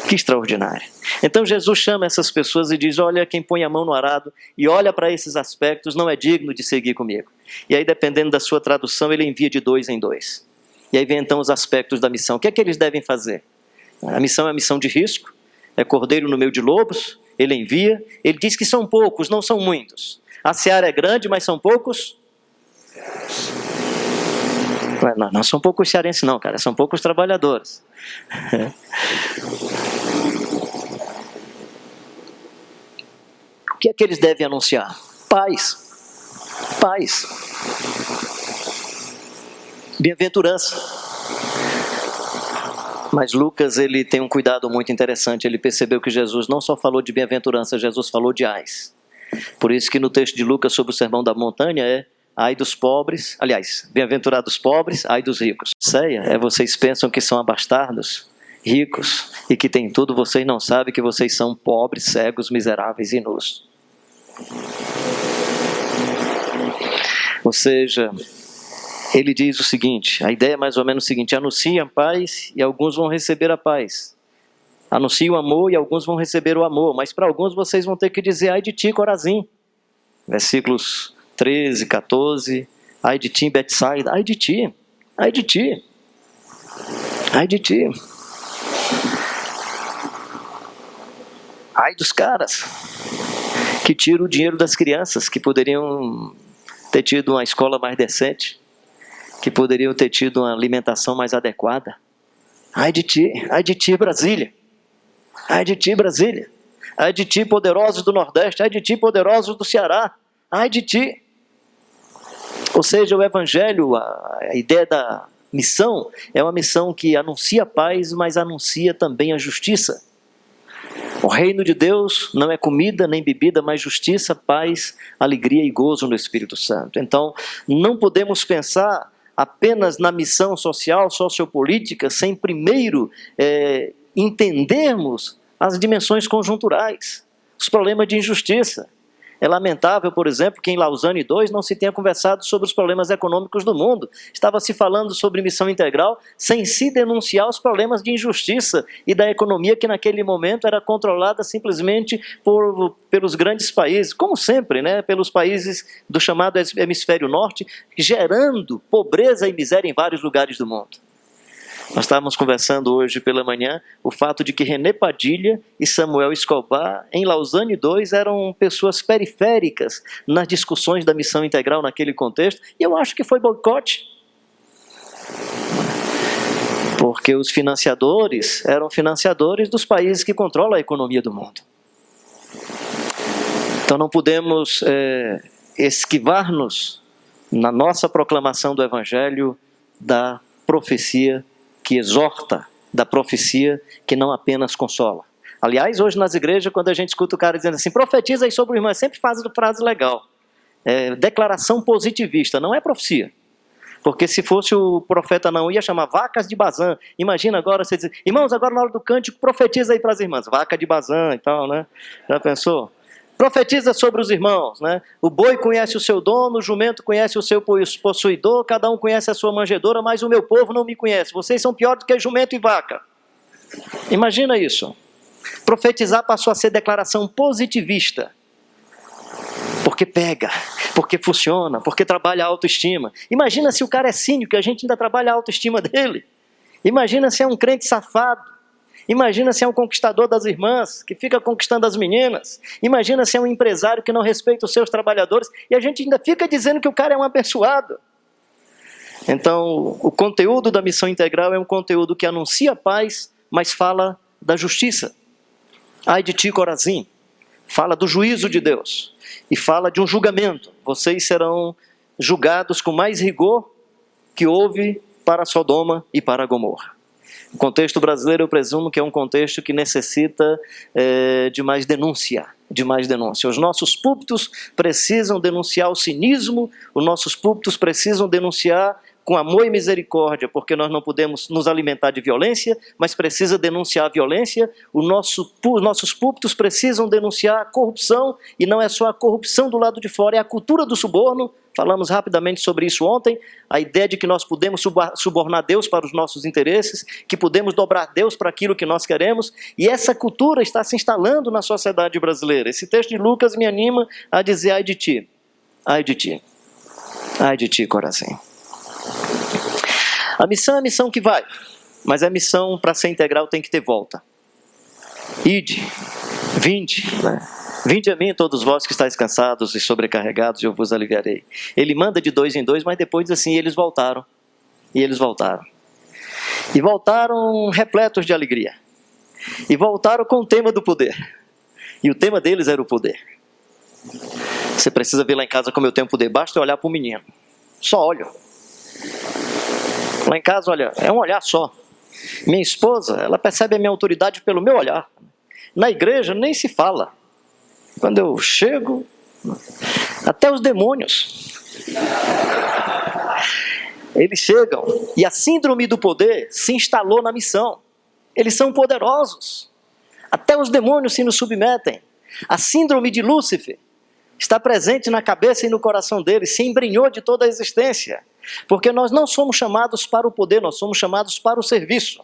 S1: Que extraordinário. Então Jesus chama essas pessoas e diz, olha, quem põe a mão no arado e olha para esses aspectos não é digno de seguir comigo. E aí, dependendo da sua tradução, ele envia de 2 em 2. E aí vem então os aspectos da missão. O que é que eles devem fazer? A missão é a missão de risco, é cordeiro no meio de lobos, ele envia, ele diz que são poucos, não são muitos. A seara é grande, mas são poucos? Não são poucos cearenses não, cara, são poucos trabalhadores. O que é que eles devem anunciar? Paz. Paz. Bem-aventurança. Mas Lucas, ele tem um cuidado muito interessante. Ele percebeu que Jesus não só falou de bem-aventurança, Jesus falou de ais. Por isso que no texto de Lucas sobre o Sermão da Montanha é ai dos pobres, aliás, bem-aventurados pobres, ai dos ricos. Ceia é vocês pensam que são abastardos, ricos e que têm tudo, vocês não sabem que vocês são pobres, cegos, miseráveis e nus. Ou seja, ele diz o seguinte, a ideia é mais ou menos o seguinte: anunciem a paz e alguns vão receber a paz. Anunciem o amor e alguns vão receber o amor, mas para alguns vocês vão ter que dizer ai de ti, Corazim. Versículos 13, 14, ai de ti, Betsaida, ai de ti, ai de ti, ai de ti. Ai dos caras que tiram o dinheiro das crianças, que poderiam ter tido uma escola mais decente, que poderiam ter tido uma alimentação mais adequada. Ai de ti, Brasília. Ai de ti, Brasília. Ai de ti, poderosos do Nordeste. Ai de ti, poderosos do Ceará. Ai de ti. Ou seja, o Evangelho, a ideia da missão, é uma missão que anuncia a paz, mas anuncia também a justiça. O reino de Deus não é comida nem bebida, mas justiça, paz, alegria e gozo no Espírito Santo. Então, não podemos pensar apenas na missão social, sociopolítica, sem primeiro entendermos as dimensões conjunturais, os problemas de injustiça. É lamentável, por exemplo, que em Lausanne II não se tenha conversado sobre os problemas econômicos do mundo. Estava se falando sobre missão integral sem se denunciar os problemas de injustiça e da economia que naquele momento era controlada simplesmente pelos grandes países, como sempre, né? Pelos países do chamado hemisfério norte, gerando pobreza e miséria em vários lugares do mundo. Nós estávamos conversando hoje pela manhã o fato de que René Padilha e Samuel Escobar, em Lausanne II, eram pessoas periféricas nas discussões da missão integral naquele contexto, e eu acho que foi boicote. Porque os financiadores eram financiadores dos países que controlam a economia do mundo. Então não podemos esquivar-nos na nossa proclamação do Evangelho da profecia que exorta, da profecia que não apenas consola. Aliás, hoje nas igrejas, quando a gente escuta o cara dizendo assim, profetiza aí sobre o irmão, sempre faz frase legal. Declaração positivista, não é profecia. Porque se fosse o profeta não, ia chamar vacas de Bazã. Imagina agora você dizer, irmãos, agora na hora do cântico, profetiza aí para as irmãs, vaca de Bazã e tal, né? Já pensou? Profetiza sobre os irmãos, né? O boi conhece o seu dono, o jumento conhece o seu possuidor, cada um conhece a sua manjedoura, mas o meu povo não me conhece. Vocês são pior do que jumento e vaca. Imagina isso. Profetizar passou a ser declaração positivista. Porque pega, porque funciona, porque trabalha a autoestima. Imagina se o cara é cínico e a gente ainda trabalha a autoestima dele. Imagina se é um crente safado. Imagina se é um conquistador das irmãs, que fica conquistando as meninas. Imagina se é um empresário que não respeita os seus trabalhadores. E a gente ainda fica dizendo que o cara é um abençoado. Então, o conteúdo da missão integral é um conteúdo que anuncia a paz, mas fala da justiça. Ai de ti, Corazim. Fala do juízo de Deus. E fala de um julgamento. Vocês serão julgados com mais rigor que houve para Sodoma e para Gomorra. O contexto brasileiro, eu presumo que é um contexto que necessita de mais denúncia, Os nossos púlpitos precisam denunciar o cinismo, os nossos púlpitos precisam denunciar com amor e misericórdia, porque nós não podemos nos alimentar de violência, mas precisa denunciar a violência. Os nossos púlpitos precisam denunciar a corrupção, e não é só a corrupção do lado de fora, é a cultura do suborno. Falamos rapidamente sobre isso ontem, a ideia de que nós podemos subornar Deus para os nossos interesses, que podemos dobrar Deus para aquilo que nós queremos, e essa cultura está se instalando na sociedade brasileira. Esse texto de Lucas me anima a dizer, ai de ti, ai de ti, ai de ti, Corazim. A missão é a missão que vai, mas a missão para ser integral tem que ter volta. Ide, vinde, né? Vinde a mim todos vós que estáis cansados e sobrecarregados, e eu vos aliviarei. Ele manda de 2 em 2, mas depois diz assim, eles voltaram. E eles voltaram. E voltaram repletos de alegria. E voltaram com o tema do poder. E o tema deles era o poder. Você precisa ver lá em casa como eu tenho poder. Basta eu olhar para o menino. Só olho. Lá em casa, olha, é um olhar só. Minha esposa, ela percebe a minha autoridade pelo meu olhar. Na igreja nem se fala. Quando eu chego, até os demônios, eles chegam. E a síndrome do poder se instalou na missão. Eles são poderosos. Até os demônios se nos submetem. A síndrome de Lúcifer está presente na cabeça e no coração deles, se embrenhou de toda a existência. Porque nós não somos chamados para o poder, nós somos chamados para o serviço.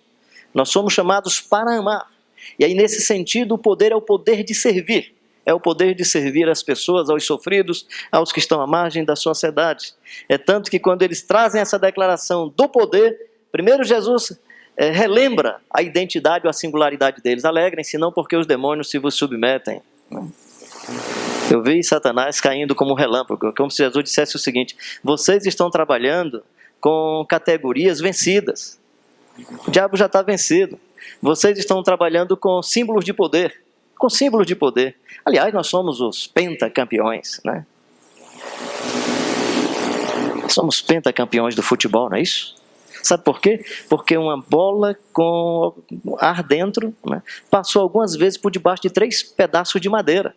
S1: Nós somos chamados para amar. E aí, nesse sentido, o poder é o poder de servir. É o poder de servir as pessoas, aos sofridos, aos que estão à margem da sociedade. É tanto que quando eles trazem essa declaração do poder, primeiro Jesus relembra a identidade ou a singularidade deles. Alegrem-se não porque os demônios se vos submetem. Eu vi Satanás caindo como um relâmpago, como se Jesus dissesse o seguinte: vocês estão trabalhando com categorias vencidas. O diabo já está vencido. Vocês estão trabalhando com símbolos de poder. Com símbolos de poder. Aliás, nós somos os pentacampeões, né? Somos pentacampeões do futebol, não é isso? Sabe por quê? Porque uma bola com ar dentro, né, passou algumas vezes por debaixo de 3 pedaços de madeira.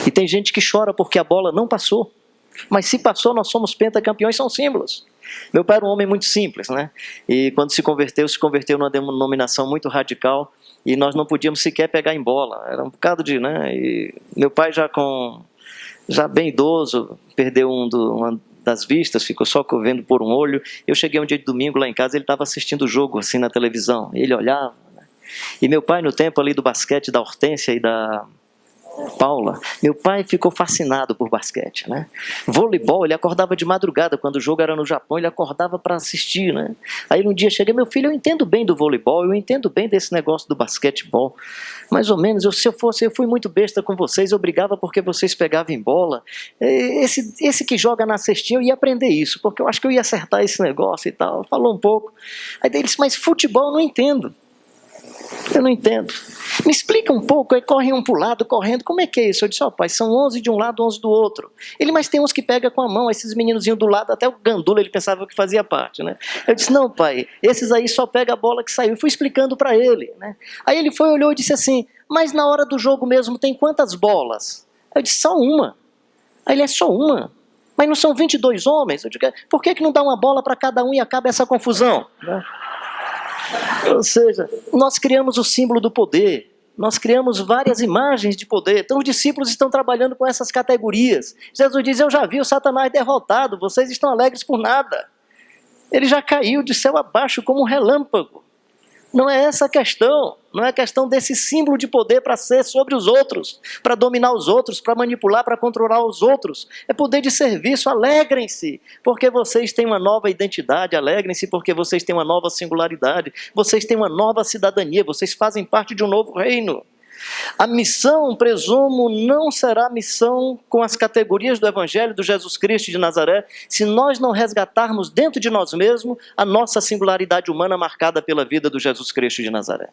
S1: E tem gente que chora porque a bola não passou. Mas se passou, nós somos pentacampeões, são símbolos. Meu pai era um homem muito simples, né? E quando se converteu numa denominação muito radical, e nós não podíamos sequer pegar em bola. Era um bocado de, né? E meu pai já bem idoso, perdeu uma das vistas, ficou só vendo por um olho. Eu cheguei um dia de domingo lá em casa, ele estava assistindo o jogo assim na televisão. Ele olhava, né? E meu pai, no tempo ali do basquete da Hortência e da Paula, meu pai ficou fascinado por basquete, né? Voleibol, ele acordava de madrugada, quando o jogo era no Japão, ele acordava para assistir, né? Aí um dia cheguei: meu filho, eu entendo bem do voleibol, eu entendo bem desse negócio do basquetebol, mais ou menos, eu fui muito besta com vocês, eu brigava porque vocês pegavam em bola, esse que joga na cestinha, eu ia aprender isso, porque eu acho que eu ia acertar esse negócio e tal. Falou um pouco, aí ele disse: mas futebol eu não entendo. Eu não entendo. Me explica um pouco, aí corre um para o lado, correndo, como é que é isso? Eu disse: ó, pai, são 11 de um lado, 11 do outro. Ele: mas tem uns que pega com a mão, esses meninozinhos do lado, até o gandula, ele pensava que fazia parte, né? Eu disse: não, pai, esses aí só pega a bola que saiu. E fui explicando para ele, né? Aí ele foi, olhou e disse assim: mas na hora do jogo mesmo tem quantas bolas? Eu disse: só uma. Aí ele: é só uma? Mas não são 22 homens? Eu digo: por que não dá uma bola para cada um e acaba essa confusão? Né? Ou seja, nós criamos o símbolo do poder, nós criamos várias imagens de poder. Então os discípulos estão trabalhando com essas categorias. Jesus diz: eu já vi o Satanás derrotado, vocês estão alegres por nada. Ele já caiu de céu abaixo como um relâmpago. Não é essa a questão, não é a questão desse símbolo de poder para ser sobre os outros, para dominar os outros, para manipular, para controlar os outros. É poder de serviço. Alegrem-se, porque vocês têm uma nova identidade, alegrem-se porque vocês têm uma nova singularidade, vocês têm uma nova cidadania, vocês fazem parte de um novo reino. A missão, presumo, não será missão com as categorias do Evangelho de Jesus Cristo de Nazaré, se nós não resgatarmos dentro de nós mesmos a nossa singularidade humana marcada pela vida do Jesus Cristo de Nazaré.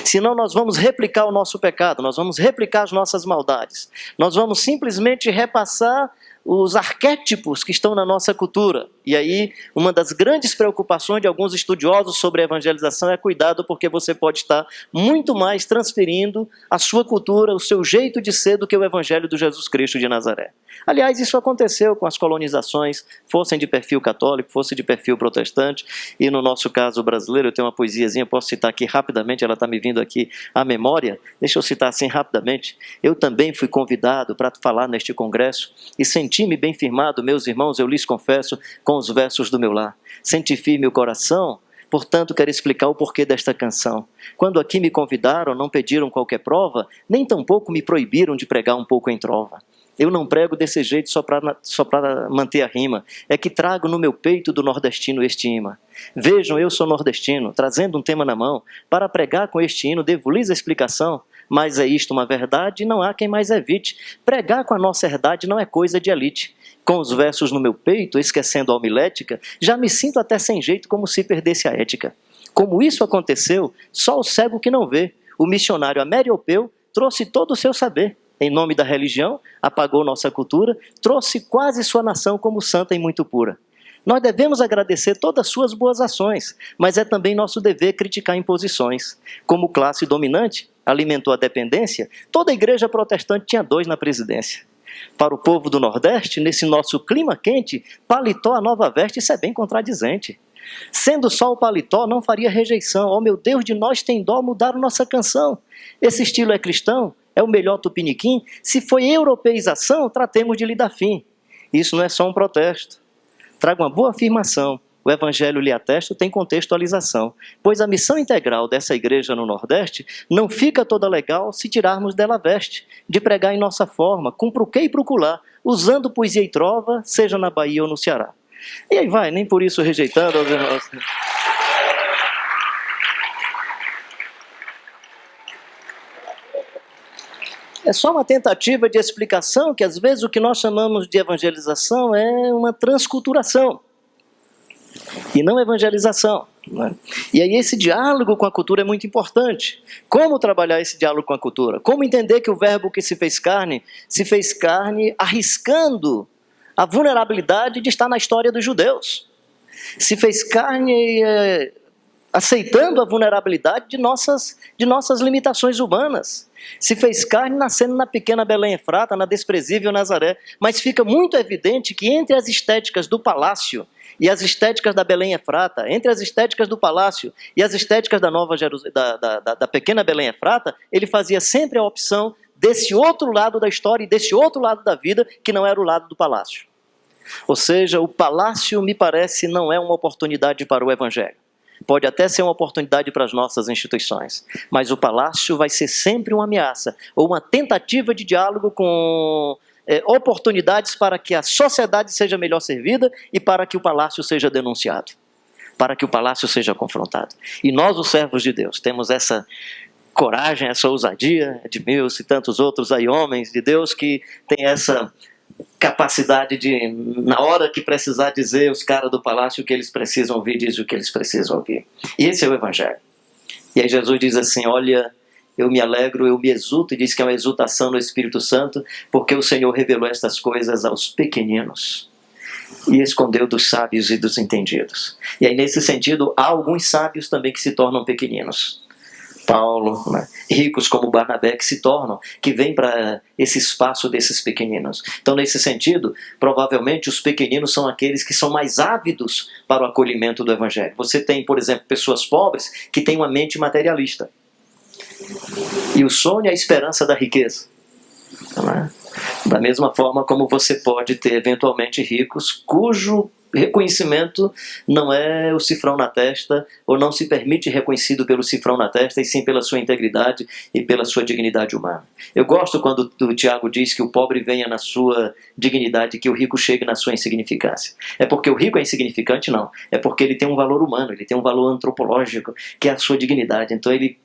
S1: Senão nós vamos replicar o nosso pecado, nós vamos replicar as nossas maldades, nós vamos simplesmente repassar os arquétipos que estão na nossa cultura. E aí, uma das grandes preocupações de alguns estudiosos sobre a evangelização é cuidado, porque você pode estar muito mais transferindo a sua cultura, o seu jeito de ser, do que o Evangelho do Jesus Cristo de Nazaré. Aliás, isso aconteceu com as colonizações, fossem de perfil católico, fossem de perfil protestante, e no nosso caso brasileiro, eu tenho uma poesiazinha, posso citar aqui rapidamente, ela está me vindo aqui à memória, deixa eu citar assim rapidamente. Eu também fui convidado para falar neste congresso, e senti-me bem firmado, meus irmãos, eu lhes confesso, com os versos do meu lar. Senti firme o coração, portanto quero explicar o porquê desta canção. Quando aqui me convidaram, não pediram qualquer prova, nem tampouco me proibiram de pregar um pouco em trova. Eu não prego desse jeito só para manter a rima, é que trago no meu peito do nordestino este imã. Vejam, eu sou nordestino, trazendo um tema na mão, para pregar com este hino devo-lhes a explicação. mas é isto uma verdade e não há quem mais evite. Pregar com a nossa herdade não é coisa de elite. Com os versos no meu peito, esquecendo a homilética, já me sinto até sem jeito como se perdesse a ética. Como isso aconteceu, só o cego que não vê. O missionário amériopeu trouxe todo o seu saber. Em nome da religião, apagou nossa cultura, trouxe quase sua nação como santa e muito pura. Nós devemos agradecer todas as suas boas ações, mas é também nosso dever criticar imposições. Como classe dominante, alimentou a dependência, toda a igreja protestante tinha 2 na presidência. Para o povo do Nordeste, nesse nosso clima quente, paletó a nova veste, isso é bem contradizente. Sendo só o paletó, não faria rejeição. Oh meu Deus, de nós tem dó, mudaram nossa canção. Esse estilo é cristão? É o melhor tupiniquim? Se foi europeização, tratemos de lhe dar fim. Isso não é só um protesto. Trago uma boa afirmação. O Evangelho lhe atesta, tem contextualização. Pois a missão integral dessa igreja no Nordeste não fica toda legal se tirarmos dela a veste, de pregar em nossa forma, com pro quê e pro culá, usando poesia e trova, seja na Bahia ou no Ceará. E aí vai, nem por isso rejeitando aos irmãos. É só uma tentativa de explicação que às vezes o que nós chamamos de evangelização é uma transculturação e não evangelização, né? E aí esse diálogo com a cultura é muito importante. Como trabalhar esse diálogo com a cultura? Como entender que o verbo que se fez carne arriscando a vulnerabilidade de estar na história dos judeus. Se fez carne aceitando a vulnerabilidade de nossas limitações humanas. Se fez carne nascendo na pequena Belém Efrata, na desprezível Nazaré. Mas fica muito evidente que entre as estéticas do palácio e as estéticas da Belém Efrata, entre as estéticas do palácio e as estéticas da Nova Jerusalém, da pequena Belém Efrata, ele fazia sempre a opção desse outro lado da história e desse outro lado da vida, que não era o lado do palácio. Ou seja, o palácio, me parece, não é uma oportunidade para o Evangelho. Pode até ser uma oportunidade para as nossas instituições, mas o palácio vai ser sempre uma ameaça, ou uma tentativa de diálogo com oportunidades para que a sociedade seja melhor servida e para que o palácio seja denunciado, para que o palácio seja confrontado. E nós, os servos de Deus, temos essa coragem, essa ousadia, Edmilson e tantos outros aí, homens de Deus, que têm essa capacidade de, na hora que precisar dizer os caras do palácio o que eles precisam ouvir, diz o que eles precisam ouvir. E esse é o Evangelho. E aí Jesus diz assim, olha, eu me alegro, eu me exulto, e diz que é uma exultação no Espírito Santo, porque o Senhor revelou estas coisas aos pequeninos e escondeu dos sábios e dos entendidos. E aí nesse sentido, há alguns sábios também que se tornam pequeninos. Paulo, né? Ricos como Barnabé que se tornam, que vêm para esse espaço desses pequeninos. Então, nesse sentido, provavelmente os pequeninos são aqueles que são mais ávidos para o acolhimento do Evangelho. Você tem, por exemplo, pessoas pobres que têm uma mente materialista. E o sonho é a esperança da riqueza. Né? Da mesma forma como você pode ter, eventualmente, ricos cujo reconhecimento não é o cifrão na testa, ou não se permite reconhecido pelo cifrão na testa, e sim pela sua integridade e pela sua dignidade humana. Eu gosto quando o Tiago diz que o pobre venha na sua dignidade e que o rico chegue na sua insignificância. É porque o rico é insignificante? Não. É porque ele tem um valor humano, ele tem um valor antropológico, que é a sua dignidade. Então ele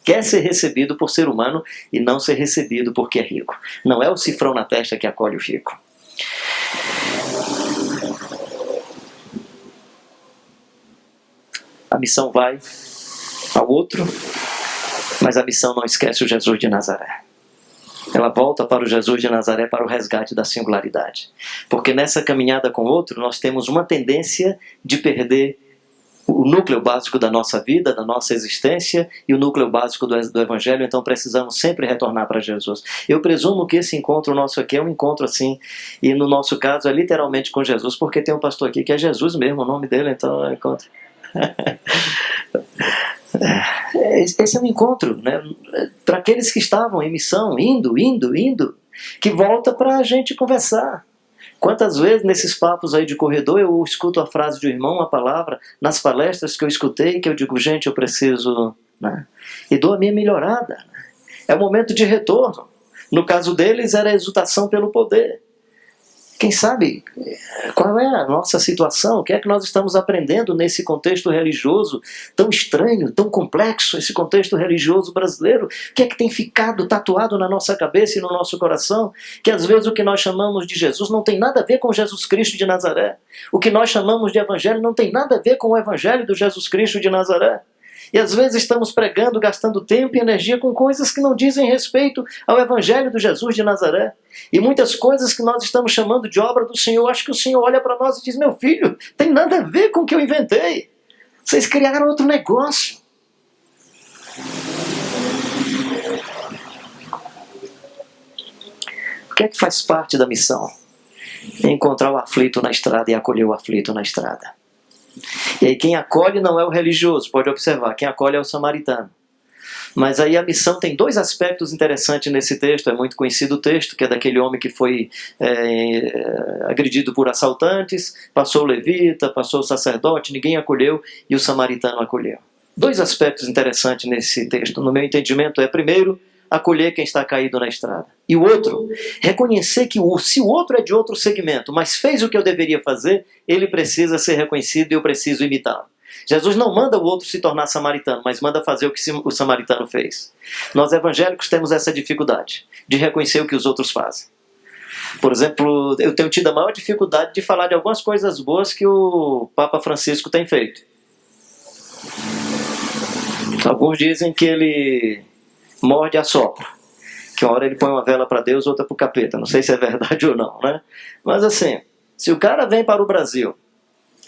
S1: quer ser recebido por ser humano e não ser recebido porque é rico. Não é o cifrão na testa que acolhe o rico. A missão vai ao outro, mas a missão não esquece o Jesus de Nazaré. Ela volta para o Jesus de Nazaré, para o resgate da singularidade. Porque nessa caminhada com o outro, nós temos uma tendência de perder o núcleo básico da nossa vida, da nossa existência, e o núcleo básico do Evangelho, então precisamos sempre retornar para Jesus. Eu presumo que esse encontro nosso aqui é um encontro assim, e no nosso caso é literalmente com Jesus, porque tem um pastor aqui que é Jesus mesmo, o nome dele, então é encontro. Esse é um encontro, né? Para aqueles que estavam em missão, indo, que volta para a gente conversar. Quantas vezes nesses papos aí de corredor eu escuto a frase de um irmão, uma palavra, nas palestras que eu escutei, que eu digo, gente, eu preciso, né? E dou a minha melhorada. É o momento de retorno. No caso deles era a exultação pelo poder. Quem sabe qual é a nossa situação? O que é que nós estamos aprendendo nesse contexto religioso tão estranho, tão complexo, esse contexto religioso brasileiro? O que é que tem ficado tatuado na nossa cabeça e no nosso coração? Que às vezes o que nós chamamos de Jesus não tem nada a ver com Jesus Cristo de Nazaré. O que nós chamamos de evangelho não tem nada a ver com o evangelho do Jesus Cristo de Nazaré. E às vezes estamos pregando, gastando tempo e energia com coisas que não dizem respeito ao Evangelho do Jesus de Nazaré. E muitas coisas que nós estamos chamando de obra do Senhor, acho que o Senhor olha para nós e diz: meu filho, tem nada a ver com o que eu inventei. Vocês criaram outro negócio. O que é que faz parte da missão? Encontrar o aflito na estrada e acolher o aflito na estrada. E aí quem acolhe não é o religioso, pode observar, quem acolhe é o samaritano. Mas aí a missão tem dois aspectos interessantes nesse texto. É muito conhecido o texto, que é daquele homem que foi agredido por assaltantes, passou o levita, passou o sacerdote, ninguém acolheu e o samaritano acolheu. Dois aspectos interessantes nesse texto, no meu entendimento, é primeiro, acolher quem está caído na estrada. E o outro, reconhecer que se o outro é de outro segmento, mas fez o que eu deveria fazer, ele precisa ser reconhecido e eu preciso imitá-lo. Jesus não manda o outro se tornar samaritano, mas manda fazer o que o samaritano fez. Nós evangélicos temos essa dificuldade de reconhecer o que os outros fazem. Por exemplo, eu tenho tido a maior dificuldade de falar de algumas coisas boas que o Papa Francisco tem feito. Alguns dizem que ele morde a sopra, que uma hora ele põe uma vela para Deus, outra para o capeta. Não sei se é verdade ou não, né? Mas assim, se o cara vem para o Brasil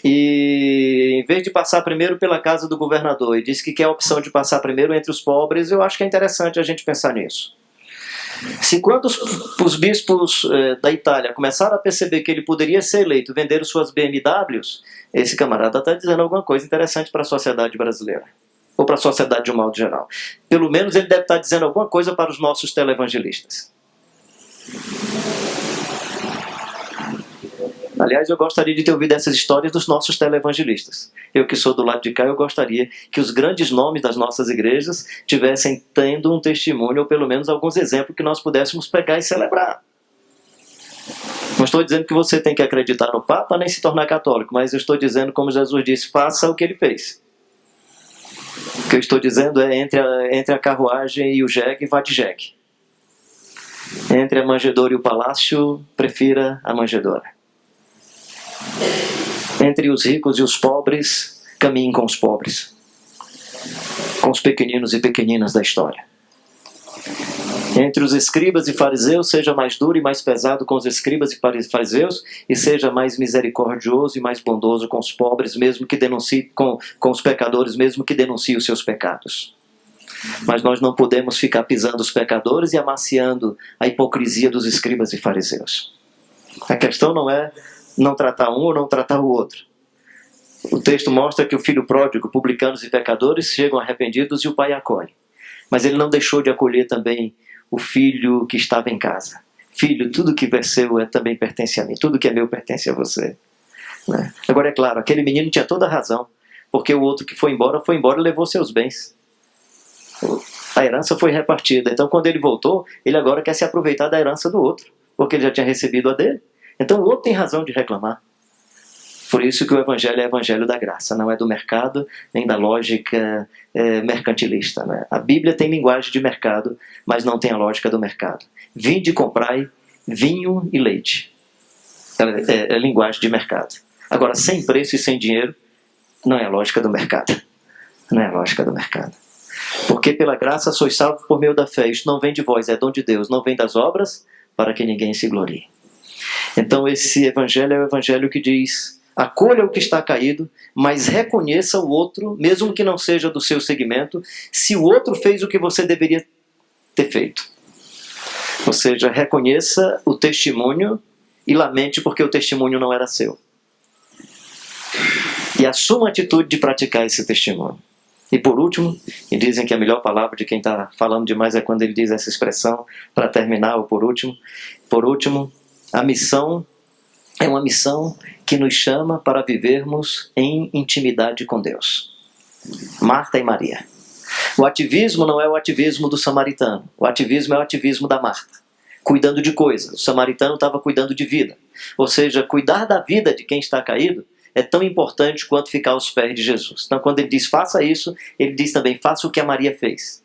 S1: e em vez de passar primeiro pela casa do governador e diz que quer a opção de passar primeiro entre os pobres, eu acho que é interessante a gente pensar nisso. Se quando os bispos da Itália começaram a perceber que ele poderia ser eleito, vender suas BMWs, esse camarada está dizendo alguma coisa interessante para a sociedade brasileira. Ou para a sociedade de um modo geral. Pelo menos ele deve estar dizendo alguma coisa para os nossos televangelistas. Aliás, eu gostaria de ter ouvido essas histórias dos nossos televangelistas. Eu que sou do lado de cá, eu gostaria que os grandes nomes das nossas igrejas tivessem tendo um testemunho, ou pelo menos alguns exemplos que nós pudéssemos pegar e celebrar. Não estou dizendo que você tem que acreditar no Papa nem se tornar católico, mas eu estou dizendo, como Jesus disse, faça o que ele fez. O que eu estou dizendo é entre a carruagem e o jegue, vá de jegue. Entre a manjedoura e o palácio, prefira a manjedoura. Entre os ricos e os pobres, caminhe com os pobres. Com os pequeninos e pequeninas da história. Entre os escribas e fariseus, seja mais duro e mais pesado com os escribas e fariseus, e seja mais misericordioso e mais bondoso com os pobres, mesmo que denuncie, com os pecadores, mesmo que denuncie os seus pecados. Mas nós não podemos ficar pisando os pecadores e amaciando a hipocrisia dos escribas e fariseus. A questão não é não tratar um ou não tratar o outro. O texto mostra que o filho pródigo, publicanos e pecadores, chegam arrependidos e o pai acolhe. Mas ele não deixou de acolher também o filho que estava em casa. Filho, tudo que é seu também pertence a mim. Tudo que é meu pertence a você. Né? Agora, é claro, aquele menino tinha toda a razão. Porque o outro que foi embora e levou seus bens. A herança foi repartida. Então, quando ele voltou, ele agora quer se aproveitar da herança do outro. Porque ele já tinha recebido a dele. Então, o outro tem razão de reclamar. Por isso que o evangelho é o evangelho da graça, não é do mercado, nem da lógica mercantilista. Né? A Bíblia tem linguagem de mercado, mas não tem a lógica do mercado. Vinde e comprai vinho e leite. É linguagem de mercado. Agora, sem preço e sem dinheiro, não é a lógica do mercado. Não é a lógica do mercado. Porque pela graça sois salvos por meio da fé. Isto não vem de vós, é dom de Deus. Não vem das obras, para que ninguém se glorie. Então esse evangelho é o evangelho que diz: acolha o que está caído, mas reconheça o outro, mesmo que não seja do seu segmento, se o outro fez o que você deveria ter feito. Ou seja, reconheça o testemunho e lamente porque o testemunho não era seu. E assuma a atitude de praticar esse testemunho. E por último, e dizem que a melhor palavra de quem está falando demais é quando ele diz essa expressão, para terminar, ou por último, a missão é uma missão que nos chama para vivermos em intimidade com Deus. Marta e Maria. O ativismo não é o ativismo do samaritano. O ativismo é o ativismo da Marta. cuidando de coisas. O samaritano estava cuidando de vida. Ou seja, cuidar da vida de quem está caído é tão importante quanto ficar aos pés de Jesus. Então, quando ele diz faça isso, ele diz também faça o que a Maria fez.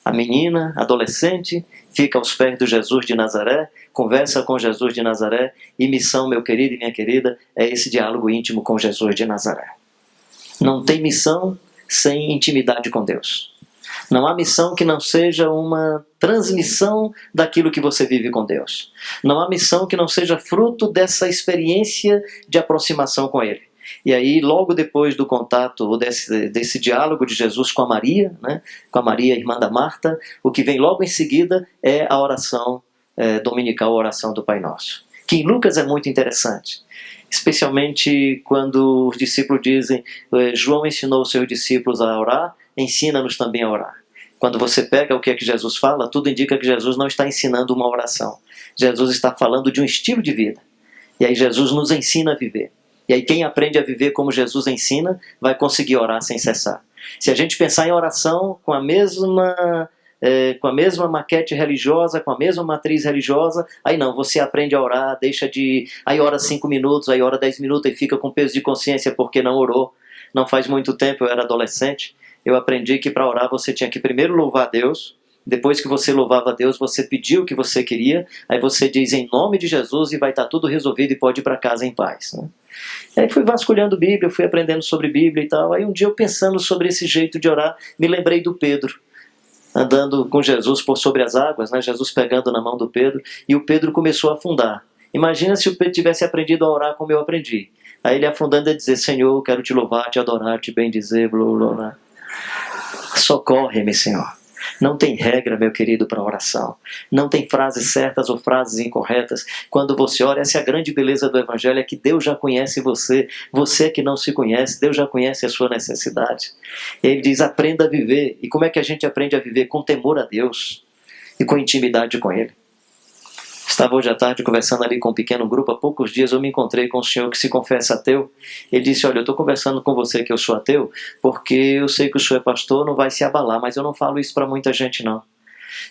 S1: A menina, adolescente, fica aos pés do Jesus de Nazaré, conversa com Jesus de Nazaré, e missão, meu querido e minha querida, é esse diálogo íntimo com Jesus de Nazaré. Não tem missão sem intimidade com Deus. Não há missão que não seja uma transmissão daquilo que você vive com Deus. Não há missão que não seja fruto dessa experiência de aproximação com Ele. E aí, logo depois do contato, desse diálogo de Jesus com a Maria, né, com a Maria, irmã da Marta, o que vem logo em seguida é a oração dominical, a oração do Pai Nosso. Que em Lucas é muito interessante. Especialmente quando os discípulos dizem, João ensinou os seus discípulos a orar, ensina-nos também a orar. Quando você pega o que é que Jesus fala, tudo indica que Jesus não está ensinando uma oração. Jesus está falando de um estilo de vida. E aí Jesus nos ensina a viver. E aí quem aprende a viver como Jesus ensina, vai conseguir orar sem cessar. Se a gente pensar em oração com a mesma maquete religiosa, com a mesma matriz religiosa, aí não, você aprende a orar, aí ora 5 minutos, aí ora 10 minutos, e fica com peso de consciência porque não orou. Não faz muito tempo, eu era adolescente, eu aprendi que para orar você tinha que primeiro louvar a Deus, depois que você louvava a Deus, você pediu o que você queria, aí você diz em nome de Jesus e vai estar tudo resolvido e pode ir para casa em paz. Né? Aí fui vasculhando Bíblia, fui aprendendo sobre Bíblia e tal, aí um dia eu pensando sobre esse jeito de orar, me lembrei do Pedro, andando com Jesus por sobre as águas, né? Jesus pegando na mão do Pedro, e o Pedro começou a afundar. Imagina se o Pedro tivesse aprendido a orar como eu aprendi. Aí ele afundando ia dizer, Senhor, quero te louvar, te adorar, te bendizer, blá, blá, blá. Socorre-me, Senhor. Não tem regra, meu querido, para oração. Não tem frases certas ou frases incorretas. Quando você ora, essa é a grande beleza do Evangelho, é que Deus já conhece você. Você que não se conhece, Deus já conhece a sua necessidade. Ele diz, aprenda a viver. E como é que a gente aprende a viver? Com temor a Deus e com intimidade com Ele. Estava hoje à tarde conversando ali com um pequeno grupo, há poucos dias eu me encontrei com um senhor que se confessa ateu. Ele disse, olha, eu estou conversando com você que eu sou ateu, porque eu sei que o senhor é pastor, não vai se abalar, mas eu não falo isso para muita gente não.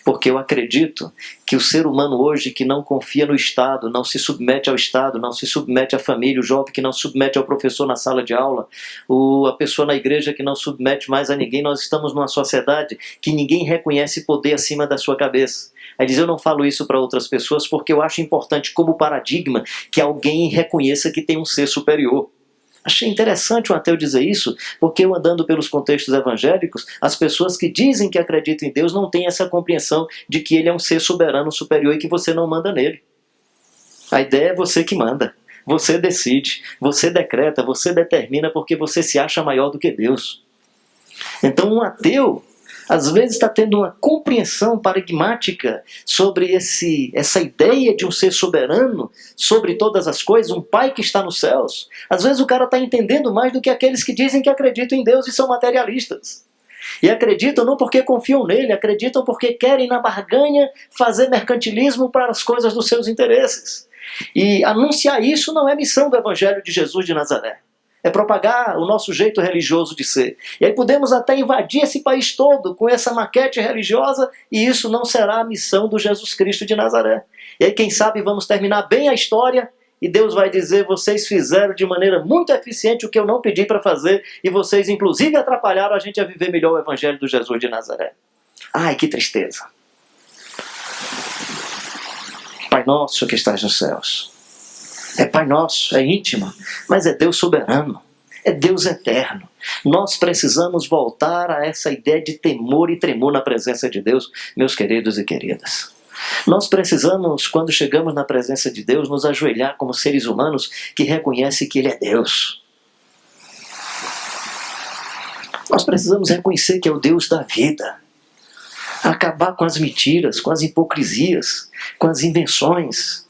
S1: Porque eu acredito que o ser humano hoje que não confia no Estado, não se submete ao Estado, não se submete à família, o jovem que não submete ao professor na sala de aula, a pessoa na igreja que não submete mais a ninguém, nós estamos numa sociedade que ninguém reconhece poder acima da sua cabeça. Aí diz, eu não falo isso para outras pessoas porque eu acho importante como paradigma que alguém reconheça que tem um ser superior. Achei interessante o ateu dizer isso, porque eu andando pelos contextos evangélicos, as pessoas que dizem que acreditam em Deus não têm essa compreensão de que Ele é um ser soberano superior e que você não manda nele. A ideia é você que manda, você decide, você decreta, você determina porque você se acha maior do que Deus. Então um ateu às vezes está tendo uma compreensão paradigmática sobre essa ideia de um ser soberano sobre todas as coisas, um pai que está nos céus. Às vezes o cara está entendendo mais do que aqueles que dizem que acreditam em Deus e são materialistas. E acreditam não porque confiam nele, acreditam porque querem na barganha fazer mercantilismo para as coisas dos seus interesses. E anunciar isso não é missão do Evangelho de Jesus de Nazaré. É propagar o nosso jeito religioso de ser. E aí podemos até invadir esse país todo com essa maquete religiosa e isso não será a missão do Jesus Cristo de Nazaré. E aí quem sabe vamos terminar bem a história e Deus vai dizer, vocês fizeram de maneira muito eficiente o que eu não pedi para fazer e vocês inclusive atrapalharam a gente a viver melhor o Evangelho do Jesus de Nazaré. Ai, que tristeza. Pai nosso que estás nos céus. É Pai Nosso, é íntimo, mas é Deus soberano, é Deus eterno. Nós precisamos voltar a essa ideia de temor e tremor na presença de Deus, meus queridos e queridas. Nós precisamos, quando chegamos na presença de Deus, nos ajoelhar como seres humanos que reconhecem que Ele é Deus. Nós precisamos reconhecer que é o Deus da vida. Acabar com as mentiras, com as hipocrisias, com as invenções.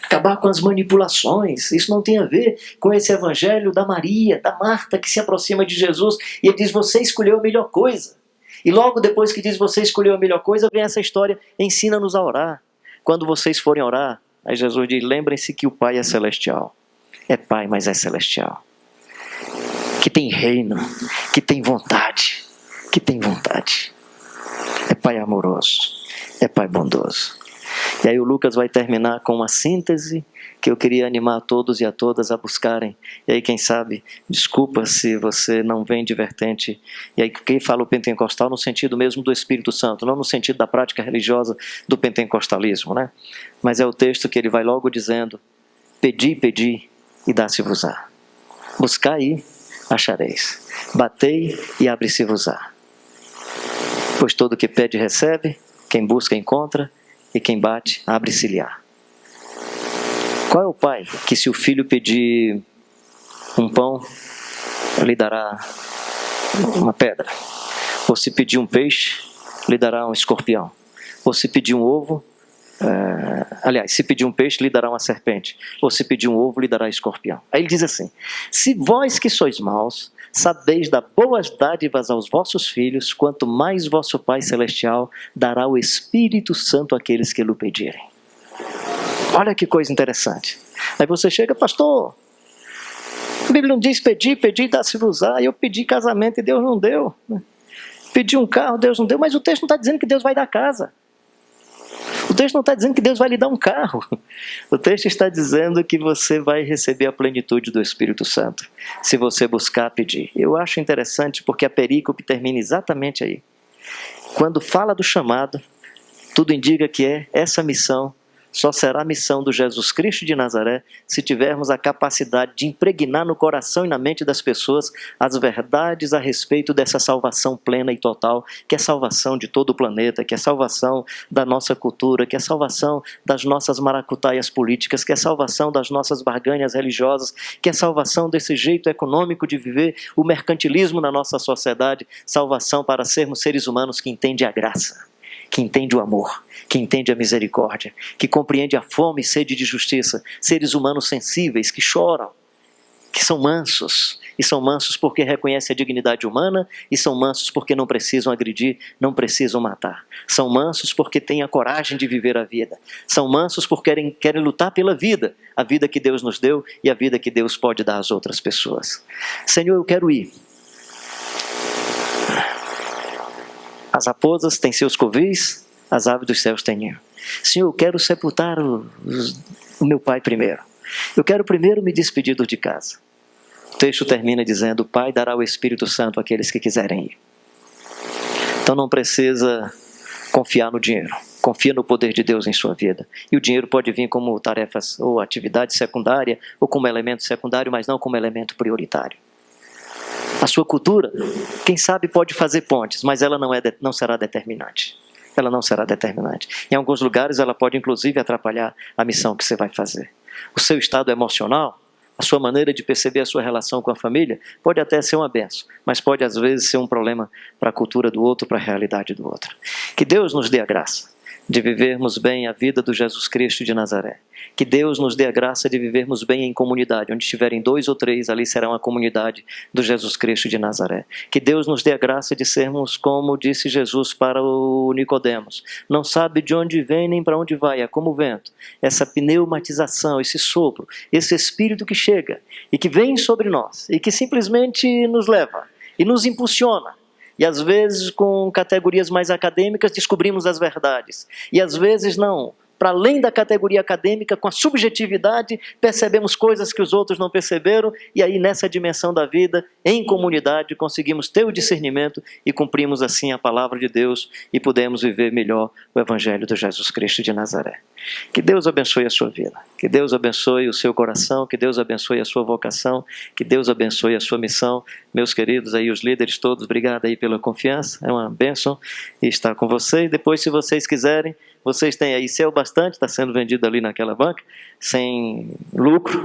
S1: Acabar com as manipulações. Isso não tem a ver com esse evangelho da Maria, da Marta, que se aproxima de Jesus e ele diz, você escolheu a melhor coisa. E logo depois que diz, você escolheu a melhor coisa, vem essa história, ensina-nos a orar. Quando vocês forem orar, aí Jesus diz, lembrem-se que o Pai é celestial. É Pai, mas é celestial. Que tem reino, que tem vontade, que tem vontade. É Pai amoroso, é Pai bondoso. E aí o Lucas vai terminar com uma síntese que eu queria animar a todos e a todas a buscarem. E aí, quem sabe, desculpa se você não vem de vertente. E aí, quem fala o pentecostal no sentido mesmo do Espírito Santo, não no sentido da prática religiosa do pentecostalismo, né? Mas é o texto que ele vai logo dizendo: pedi, pedi, e dá-se-vos-á. Buscai, achareis. Batei, e abre-se-vos-á. Pois todo que pede, recebe. Quem busca, encontra. E quem bate, abre-se-lhe-á. Qual é o pai que, se o filho pedir um pão, lhe dará uma pedra? Ou se pedir um peixe, lhe dará um escorpião? Ou se pedir um ovo, se pedir um peixe, lhe dará uma serpente? Ou se pedir um ovo, lhe dará escorpião? Aí ele diz assim: se vós que sois maus, sabeis dar boas dádivas aos vossos filhos, quanto mais vosso Pai Celestial dará o Espírito Santo àqueles que lhe pedirem. Olha que coisa interessante. Aí você chega: pastor, a Bíblia não diz pedir, pedir, dá-se-vos-á. Eu pedi casamento e Deus não deu. Pedi um carro, Deus não deu. Mas o texto não está dizendo que Deus vai dar casa. O texto não está dizendo que Deus vai lhe dar um carro. O texto está dizendo que você vai receber a plenitude do Espírito Santo, se você buscar pedir. Eu acho interessante porque a perícope termina exatamente aí. Quando fala do chamado, tudo indica que essa missão só será a missão do Jesus Cristo de Nazaré se tivermos a capacidade de impregnar no coração e na mente das pessoas as verdades a respeito dessa salvação plena e total, que é salvação de todo o planeta, que é salvação da nossa cultura, que é salvação das nossas maracutaias políticas, que é salvação das nossas barganhas religiosas, que é salvação desse jeito econômico de viver o mercantilismo na nossa sociedade, salvação para sermos seres humanos que entendem a graça, que entende o amor, que entende a misericórdia, que compreende a fome e sede de justiça, seres humanos sensíveis, que choram, que são mansos, e são mansos porque reconhecem a dignidade humana, e são mansos porque não precisam agredir, não precisam matar. São mansos porque têm a coragem de viver a vida. São mansos porque querem lutar pela vida, a vida que Deus nos deu e a vida que Deus pode dar às outras pessoas. Senhor, eu quero ir. As raposas têm seus covis, as aves dos céus têm ninho. Senhor, eu quero sepultar o meu pai primeiro. Eu quero primeiro me despedir de casa. O texto termina dizendo: o Pai dará o Espírito Santo àqueles que quiserem ir. Então não precisa confiar no dinheiro. Confia no poder de Deus em sua vida. E o dinheiro pode vir como tarefas ou atividade secundária, ou como elemento secundário, mas não como elemento prioritário. A sua cultura, quem sabe, pode fazer pontes, mas ela não será determinante. Ela não será determinante. Em alguns lugares ela pode inclusive atrapalhar a missão que você vai fazer. O seu estado emocional, a sua maneira de perceber a sua relação com a família, pode até ser uma bênção, mas pode às vezes ser um problema para a cultura do outro, para a realidade do outro. Que Deus nos dê a graça de vivermos bem a vida do Jesus Cristo de Nazaré. Que Deus nos dê a graça de vivermos bem em comunidade. Onde estiverem 2 ou 3, ali será uma comunidade do Jesus Cristo de Nazaré. Que Deus nos dê a graça de sermos como disse Jesus para o Nicodemos: não sabe de onde vem nem para onde vai, é como o vento. Essa pneumatização, esse sopro, esse Espírito que chega e que vem sobre nós e que simplesmente nos leva e nos impulsiona. E às vezes, com categorias mais acadêmicas, descobrimos as verdades. E às vezes não. Para além da categoria acadêmica, com a subjetividade, percebemos coisas que os outros não perceberam. E aí, nessa dimensão da vida, em comunidade, conseguimos ter o discernimento e cumprimos assim a palavra de Deus e podemos viver melhor o Evangelho de Jesus Cristo de Nazaré. Que Deus abençoe a sua vida. Que Deus abençoe o seu coração. Que Deus abençoe a sua vocação. Que Deus abençoe a sua missão. Meus queridos, aí os líderes todos, obrigado aí pela confiança. É uma bênção estar com vocês. Depois, se vocês quiserem, vocês têm aí céu bastante, está sendo vendido ali naquela banca, sem lucro.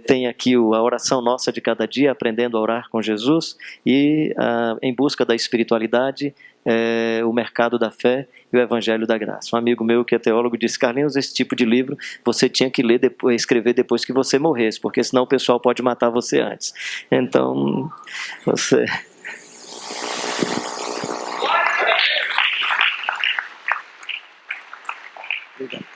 S1: Tem aqui a oração nossa de cada dia, aprendendo a orar com Jesus, e em busca da espiritualidade, o mercado da fé e o evangelho da graça. Um amigo meu que é teólogo disse: Carlinhos, esse tipo de livro você tinha que ler depois, escrever depois que você morresse, porque senão o pessoal pode matar você antes. Então, você... Obrigado.